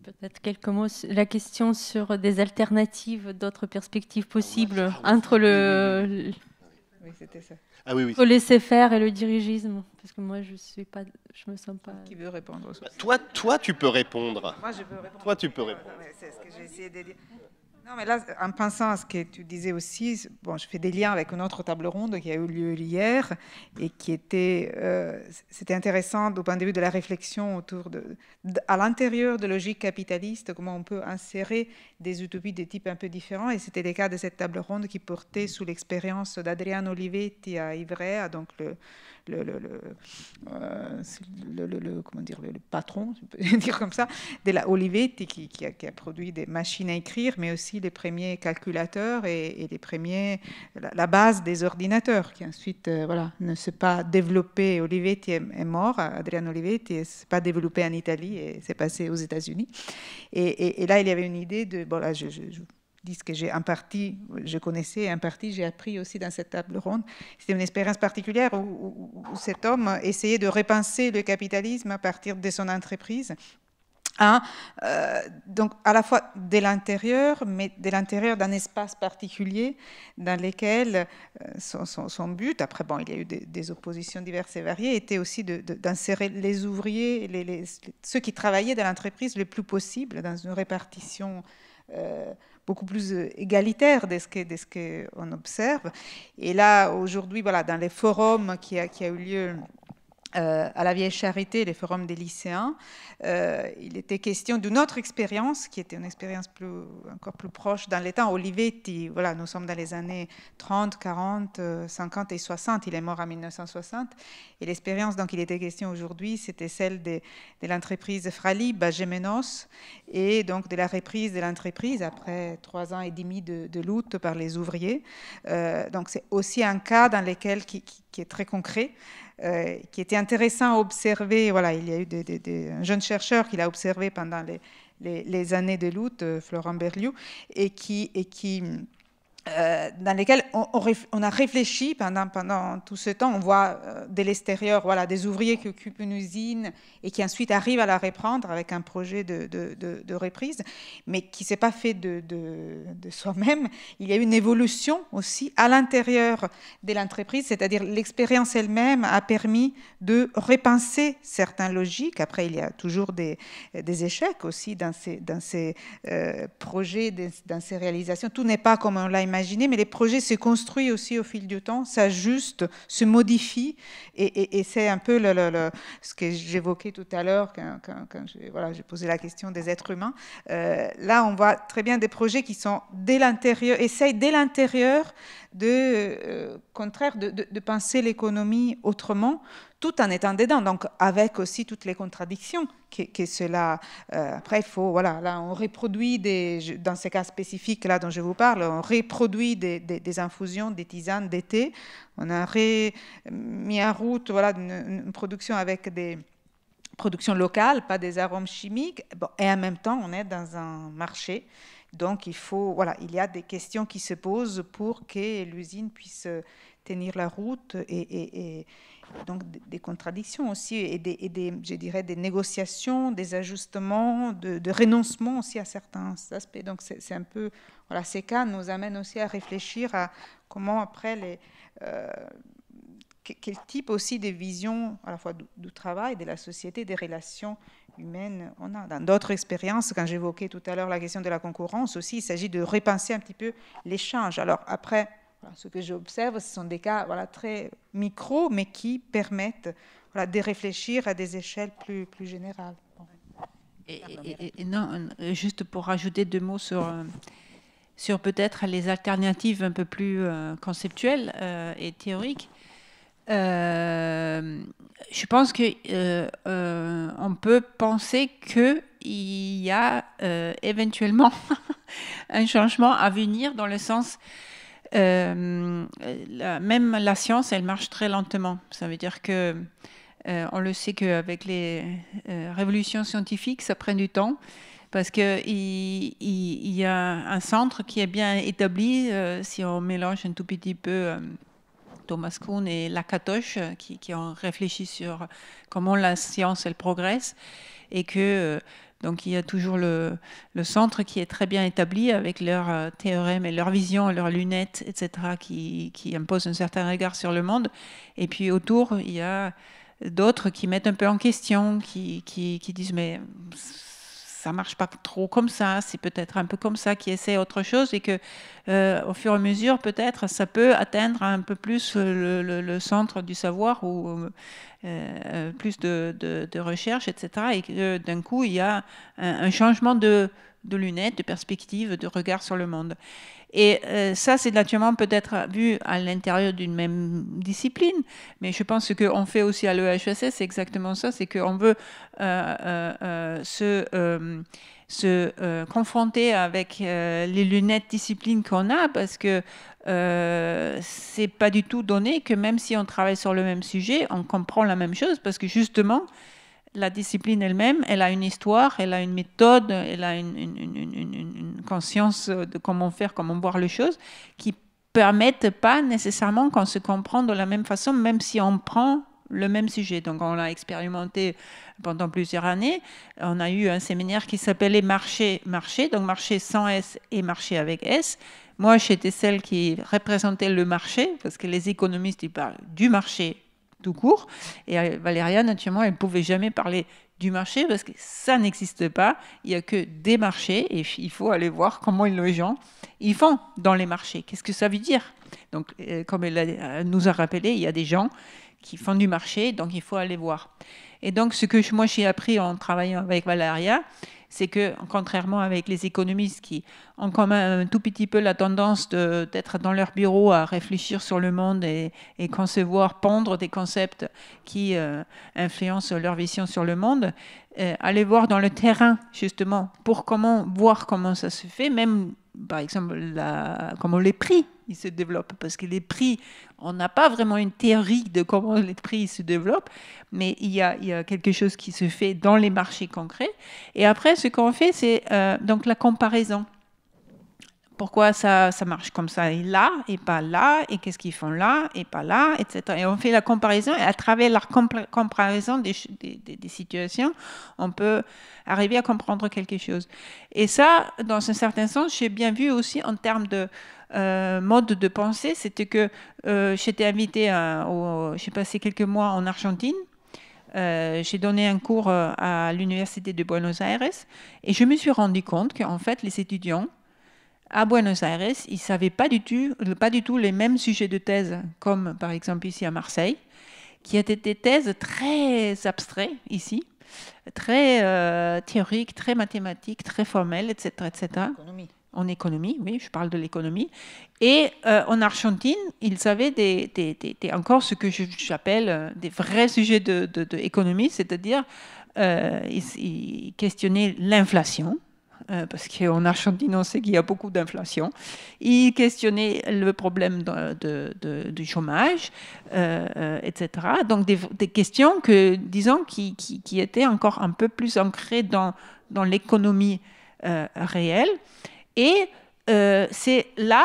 Peut-être quelques mots sur la question sur des alternatives, d'autres perspectives possibles entre le laisser-faire et le dirigisme. Parce que moi, je me sens pas... Qui veut répondre? Toi, tu peux répondre. Moi, je peux répondre. Toi, tu peux répondre. C'est ce que j'ai essayé de dire. Non, mais là, en pensant à ce que tu disais aussi, bon, je fais des liens avec une autre table ronde qui a eu lieu hier et qui était, c'était intéressant du point de vue de la réflexion autour à l'intérieur de logique capitaliste, comment on peut insérer des utopies de type un peu différents. Et c'était le cas de cette table ronde qui portait sous l'expérience d'Adriano Olivetti à Ivrea, donc comment dire, le patron, je peux dire comme ça, de la Olivetti qui a produit des machines à écrire, mais aussi les premiers calculateurs et les premiers, la base des ordinateurs, qui ensuite voilà, ne s'est pas développé. Olivetti est mort, Adriano Olivetti, et s'est pas développé en Italie et s'est passé aux États-Unis. Et là, il y avait une idée de, bon là, je dis que j'ai en partie, je connaissais, en partie, j'ai appris aussi dans cette table ronde. C'était une expérience particulière où cet homme essayait de repenser le capitalisme à partir de son entreprise. Donc à la fois de l'intérieur, mais de l'intérieur d'un espace particulier dans lequel son but, après bon, il y a eu des oppositions diverses et variées, était aussi d'insérer les ouvriers, ceux qui travaillaient dans l'entreprise le plus possible dans une répartition beaucoup plus égalitaire de ce qu'on observe. Et là, aujourd'hui, voilà, dans les forums qui a eu lieu à la Vieille Charité, les forums des lycéens, il était question d'une autre expérience qui était une expérience encore plus proche dans les temps. Olivetti, voilà, nous sommes dans les années 30, 40, 50 et 60. Il est mort en 1960. Et l'expérience dont il était question aujourd'hui, c'était celle de l'entreprise Fralib à Gémenos et donc de la reprise de l'entreprise après 3 ans et demi de lutte par les ouvriers. Donc c'est aussi un cas dans lequel qui est très concret. Qui était intéressant à observer. Voilà, il y a eu un jeune chercheur qui l'a observé pendant les années de lutte, Florent Berliou, et qui dans lesquels on a réfléchi pendant tout ce temps. On voit de l'extérieur, voilà, des ouvriers qui occupent une usine et qui ensuite arrivent à la reprendre avec un projet de reprise, mais qui ne s'est pas fait de soi-même. Il y a eu une évolution aussi à l'intérieur de l'entreprise, c'est-à-dire l'expérience elle-même a permis de repenser certaines logiques. Après, il y a toujours des échecs aussi dans ces projets, dans ces réalisations. Tout n'est pas comme on l'a imaginé, mais les projets se construisent aussi au fil du temps, s'ajustent, se modifient, et c'est un peu ce que j'évoquais tout à l'heure quand j'ai posé la question des êtres humains. Là, on voit très bien des projets qui sont dès l'intérieur, essayent dès l'intérieur de penser l'économie autrement, tout en étant dedans, donc avec aussi toutes les contradictions que cela. Après, il faut, voilà, là, on reproduit dans ces cas spécifiques là dont je vous parle, on reproduit des infusions, des tisanes, des thés. On a mis en route, voilà, une production avec des productions locales, pas des arômes chimiques. Bon, et en même temps, on est dans un marché. Donc, il y a des questions qui se posent pour que l'usine puisse tenir la route et donc des contradictions aussi et je dirais des négociations, des ajustements, de renoncements aussi à certains aspects. Donc, c'est un peu, voilà, ces cas nous amènent aussi à réfléchir à comment après quel type aussi de vision à la fois du travail, de la société, des relations humaines on a. Dans d'autres expériences, quand j'évoquais tout à l'heure la question de la concurrence aussi, il s'agit de repenser un petit peu l'échange. Alors après, voilà, ce que j'observe, ce sont des cas, voilà, très micro, mais qui permettent, voilà, de réfléchir à des échelles plus générales. Bon. Et non, juste pour rajouter 2 mots sur peut-être les alternatives un peu plus conceptuelles et théoriques. Je pense qu'on peut penser qu'il y a éventuellement un changement à venir dans le sens, même la science, elle marche très lentement. Ça veut dire que on le sait qu'avec les révolutions scientifiques, ça prend du temps. Parce qu'il y a un centre qui est bien établi, si on mélange un tout petit peu Thomas Kuhn et Lakatos, qui ont réfléchi sur comment la science elle progresse, et que donc il y a toujours le centre qui est très bien établi avec leurs théorèmes et leurs visions, leurs lunettes, etc., qui imposent un certain regard sur le monde. Et puis autour, il y a d'autres qui mettent un peu en question, qui disent mais ça marche pas trop comme ça, c'est peut-être un peu comme ça, qui essaie autre chose, et que au fur et à mesure, peut-être, ça peut atteindre un peu plus le centre du savoir, où plus de recherche, etc. Et que d'un coup, il y a un changement de lunettes, de perspective, de regard sur le monde. Et ça, c'est naturellement peut-être vu à l'intérieur d'une même discipline, mais je pense que ce qu'on fait aussi à l'EHESS, c'est exactement ça, c'est qu'on veut se confronter avec les lunettes disciplines qu'on a, parce que c'est pas du tout donné que même si on travaille sur le même sujet, on comprend la même chose, parce que justement, la discipline elle-même, elle a une histoire, elle a une méthode, elle a une conscience de comment faire, comment voir les choses, qui permettent pas nécessairement qu'on se comprenne de la même façon, même si on prend le même sujet. Donc on l'a expérimenté pendant plusieurs années. On a eu un séminaire qui s'appelait Marché, donc marché sans S et marché avec S. Moi, j'étais celle qui représentait le marché, parce que les économistes, ils parlent du marché tout court. Et Valéria, naturellement, elle ne pouvait jamais parler du marché parce que ça n'existe pas. Il n'y a que des marchés et il faut aller voir comment les gens ils font dans les marchés. Qu'est-ce que ça veut dire? Donc, comme elle nous a rappelé, il y a des gens qui font du marché, donc il faut aller voir. Et donc, ce que moi j'ai appris en travaillant avec Valéria, c'est que, contrairement avec les économistes qui ont quand même un tout petit peu la tendance d'être dans leur bureau à réfléchir sur le monde et concevoir, pondre des concepts qui influencent leur vision sur le monde, aller voir dans le terrain, justement, pour voir comment ça se fait, même, par exemple, comment les prix ils se développent, parce que les prix, on n'a pas vraiment une théorie de comment les prix se développent, mais il y a quelque chose qui se fait dans les marchés concrets. Et après, ce qu'on fait, c'est donc la comparaison. Pourquoi ça marche comme ça et là, et pas là, et qu'est-ce qu'ils font là, et pas là, etc. Et on fait la comparaison, et à travers la comparaison des situations, on peut arriver à comprendre quelque chose. Et ça, dans un certain sens, j'ai bien vu aussi en termes de mode de pensée, c'était que j'étais invitée j'ai passé quelques mois en Argentine. J'ai donné un cours à l'Université de Buenos Aires et je me suis rendu compte qu'en fait, les étudiants à Buenos Aires, ils ne savaient pas du tout les mêmes sujets de thèse, comme par exemple ici à Marseille, qui étaient des thèses très abstraites ici, très théoriques, très mathématiques, très formelles, etc. etc. En économie, oui, je parle de l'économie. Et en Argentine, ils avaient encore ce que j'appelle des vrais sujets d'économie, c'est-à-dire ils questionnaient l'inflation, parce qu'en Argentine, on sait qu'il y a beaucoup d'inflation. Ils questionnaient le problème du chômage, etc. Donc des questions qui étaient encore un peu plus ancrées dans l'économie réelle. Et c'est là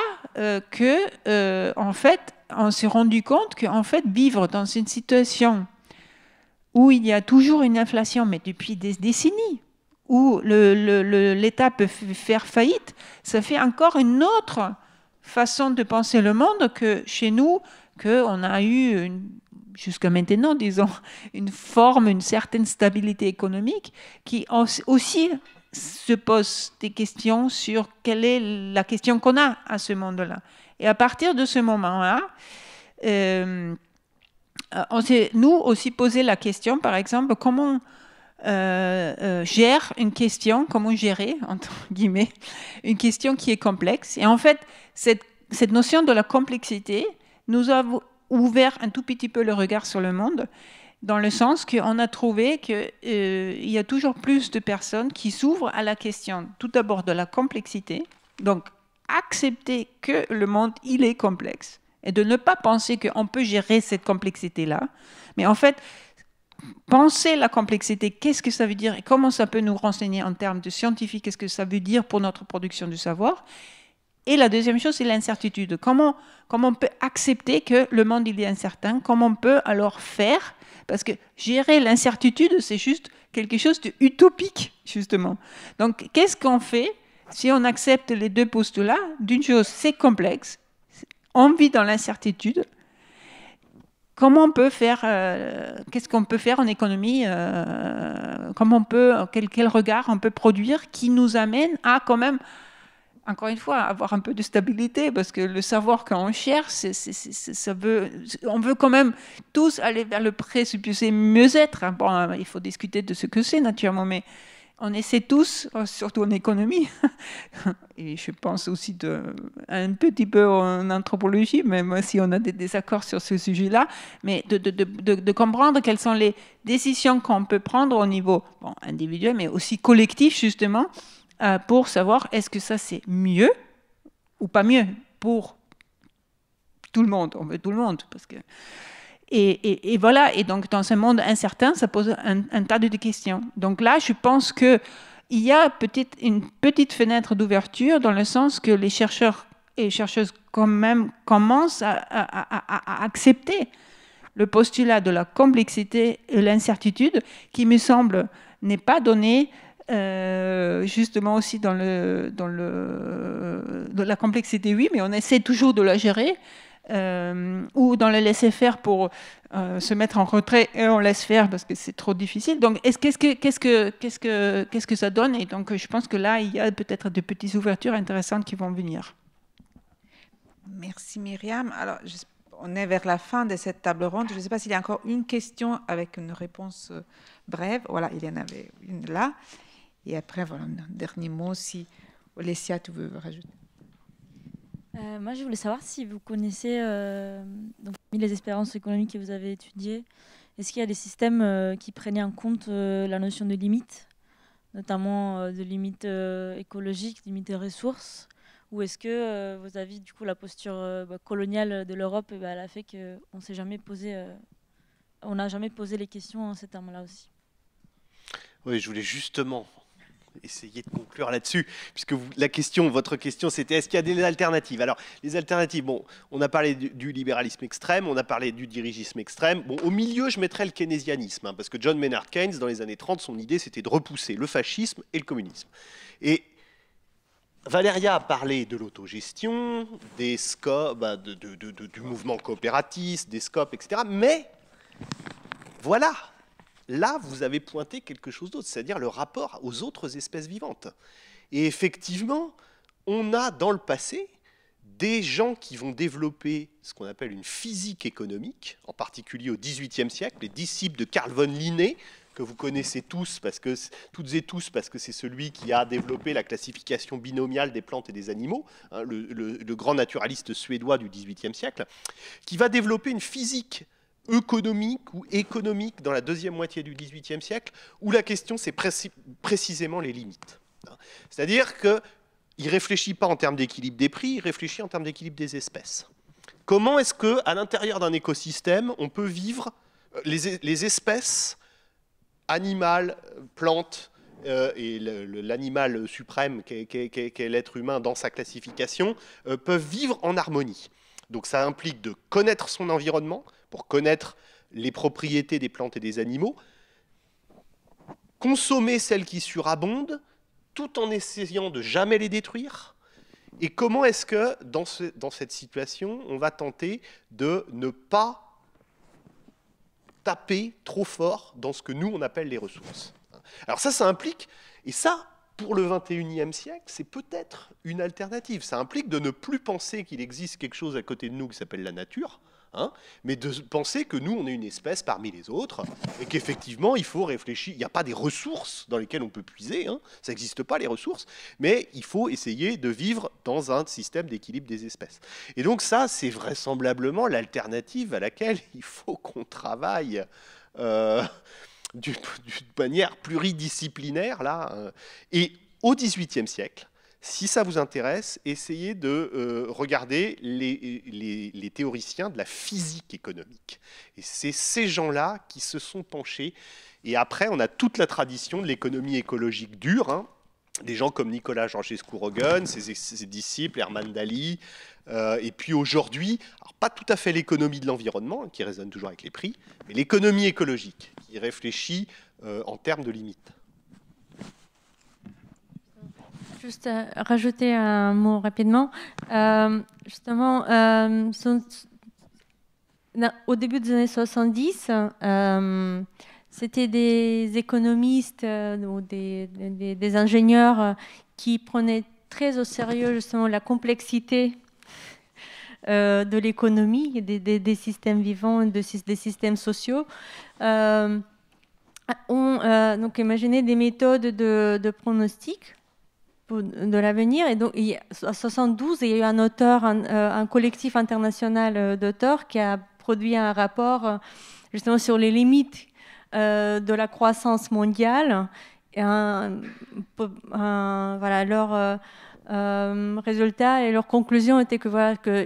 en fait, on s'est rendu compte qu'en fait, vivre dans une situation où il y a toujours une inflation, mais depuis des décennies, où l'État peut faire faillite, ça fait encore une autre façon de penser le monde que chez nous, qu'on a eu jusqu'à maintenant, disons, une certaine stabilité économique qui aussi se pose des questions sur quelle est la question qu'on a à ce monde-là. Et à partir de ce moment-là, on s'est, nous, aussi posé la question, par exemple, comment gère une question, comment gérer, entre guillemets, une question qui est complexe. Et en fait, cette notion de la complexité nous a ouvert un tout petit peu le regard sur le monde, dans le sens qu'on a trouvé qu'il y a toujours plus de personnes qui s'ouvrent à la question, tout d'abord de la complexité, donc accepter que le monde, il est complexe, et de ne pas penser qu'on peut gérer cette complexité-là, mais en fait, penser la complexité, qu'est-ce que ça veut dire, et comment ça peut nous renseigner en termes de scientifique, qu'est-ce que ça veut dire pour notre production du savoir. Et la deuxième chose, c'est l'incertitude. Comment on peut accepter que le monde, il est incertain, comment on peut alors faire. Parce que gérer l'incertitude, c'est juste quelque chose d'utopique, justement. Donc, qu'est-ce qu'on fait si on accepte les deux postulats? D'une chose, c'est complexe, on vit dans l'incertitude. Comment on peut faire qu'est-ce qu'on peut faire en économie quel regard on peut produire qui nous amène à quand même encore une fois, avoir un peu de stabilité, parce que le savoir qu'on cherche, on veut quand même tous aller vers le présupposé mieux-être. Hein. Bon, il faut discuter de ce que c'est, naturellement, mais on essaie tous, surtout en économie, et je pense aussi un petit peu en anthropologie, même si on a des désaccords sur ce sujet-là, mais de comprendre quelles sont les décisions qu'on peut prendre au niveau individuel, mais aussi collectif, justement, pour savoir est-ce que ça c'est mieux ou pas mieux pour tout le monde. On veut tout le monde, parce que... Et voilà, et donc dans ce monde incertain, ça pose un tas de questions. Donc là, je pense qu'il y a une petite fenêtre d'ouverture dans le sens que les chercheurs et chercheuses quand même commencent à accepter le postulat de la complexité et l'incertitude qui me semble n'est pas donné justement aussi dans la complexité, oui, mais on essaie toujours de la gérer. Ou dans le laisser-faire pour se mettre en retrait et on laisse faire parce que c'est trop difficile. Donc, qu'est-ce que ça donne? Et donc, je pense que là, il y a peut-être de petites ouvertures intéressantes qui vont venir. Merci Myriam. Alors, on est vers la fin de cette table ronde. Je ne sais pas s'il y a encore une question avec une réponse brève. Voilà, il y en avait une là. Et après, voilà, un dernier mot si Olesya, tu veux rajouter. Moi, je voulais savoir si vous connaissez, donc, parmi les expériences économiques que vous avez étudiées, est-ce qu'il y a des systèmes qui prenaient en compte la notion de limite, notamment de limite écologique, limite des ressources, ou est-ce que vous avez du coup la posture coloniale de l'Europe, elle a fait qu'on n'a jamais posé les questions en ces termes-là aussi? Oui, je voulais justement essayer de conclure là-dessus, puisque votre question, c'était est-ce qu'il y a des alternatives? Alors, les alternatives, bon, on a parlé du libéralisme extrême, on a parlé du dirigisme extrême. Bon, au milieu, je mettrais le keynésianisme, hein, parce que John Maynard Keynes, dans les années 30, son idée, c'était de repousser le fascisme et le communisme. Et Valéria a parlé de l'autogestion, des scopes, du mouvement coopératiste, des scopes, etc. Mais voilà. Là, vous avez pointé quelque chose d'autre, c'est-à-dire le rapport aux autres espèces vivantes. Et effectivement, on a dans le passé des gens qui vont développer ce qu'on appelle une physique économique, en particulier au XVIIIe siècle, les disciples de Carl von Linné, que vous connaissez toutes et tous, parce que c'est celui qui a développé la classification binomiale des plantes et des animaux, hein, le grand naturaliste suédois du XVIIIe siècle, qui va développer une physique économique ou économique dans la deuxième moitié du XVIIIe siècle, où la question, c'est précisément les limites. C'est-à-dire qu'il ne réfléchit pas en termes d'équilibre des prix, il réfléchit en termes d'équilibre des espèces. Comment est-ce qu'à l'intérieur d'un écosystème, on peut vivre les espèces animales, plantes, et l'animal suprême qu'est l'être humain dans sa classification, peuvent vivre en harmonie. Donc ça implique de connaître son environnement, pour connaître les propriétés des plantes et des animaux, consommer celles qui surabondent, tout en essayant de jamais les détruire. Et comment est-ce que, dans cette situation, on va tenter de ne pas taper trop fort dans ce que nous, on appelle les ressources? Alors ça implique, et ça, pour le XXIe siècle, c'est peut-être une alternative. Ça implique de ne plus penser qu'il existe quelque chose à côté de nous qui s'appelle la nature, hein, mais de penser que nous, on est une espèce parmi les autres, et qu'effectivement, il faut réfléchir. Il n'y a pas des ressources dans lesquelles on peut puiser, hein, ça n'existe pas, les ressources, mais il faut essayer de vivre dans un système d'équilibre des espèces. Et donc ça, c'est vraisemblablement l'alternative à laquelle il faut qu'on travaille d'une manière pluridisciplinaire, là. Et au XVIIIe siècle, si ça vous intéresse, essayez de regarder les théoriciens de la physique économique. Et c'est ces gens-là qui se sont penchés. Et après, on a toute la tradition de l'économie écologique dure, hein, des gens comme Nicolas Georgescu-Roegen, ses disciples, Herman Daly, et puis aujourd'hui, pas tout à fait l'économie de l'environnement, qui résonne toujours avec les prix, mais l'économie écologique, qui réfléchit en termes de limites. Juste rajouter un mot rapidement. Justement, au début des années 70, c'était des économistes ou des ingénieurs qui prenaient très au sérieux justement la complexité de l'économie, des systèmes vivants, des systèmes sociaux. Donc imaginez des méthodes de pronostic de l'avenir. Et donc, en 1972, il y a eu un auteur, un collectif international d'auteurs qui a produit un rapport justement sur les limites de la croissance mondiale. Et voilà, leur résultat et leur conclusion était que, voilà, que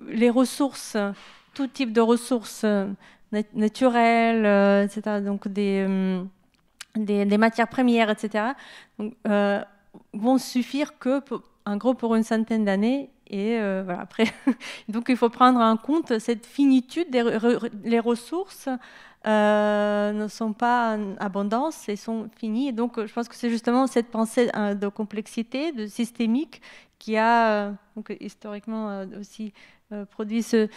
les ressources, tout type de ressources naturelles, etc., donc des matières premières, etc., donc, vont suffire que, en gros, pour une centaine d'années. Et voilà, après, donc il faut prendre en compte cette finitude. Les ressources ne sont pas en abondance et sont finies. Et donc, je pense que c'est justement cette pensée de complexité, de systémique, qui a donc, historiquement aussi produit ce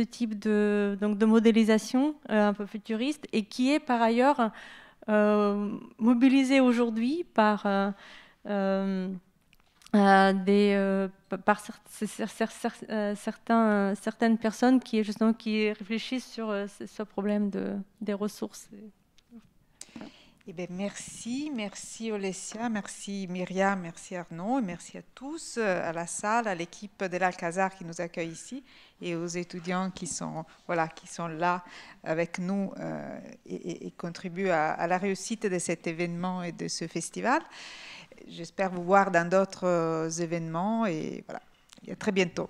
type de modélisation un peu futuriste, et qui est par ailleurs mobilisé aujourd'hui par certaines personnes qui réfléchissent sur ce problème des ressources. Eh bien, merci Olesya, merci Myriam, merci Arnaud, et merci à tous, à la salle, à l'équipe de l'Alcazar qui nous accueille ici, et aux étudiants qui sont là avec nous et contribuent à la réussite de cet événement et de ce festival. J'espère vous voir dans d'autres événements, et voilà, et à très bientôt.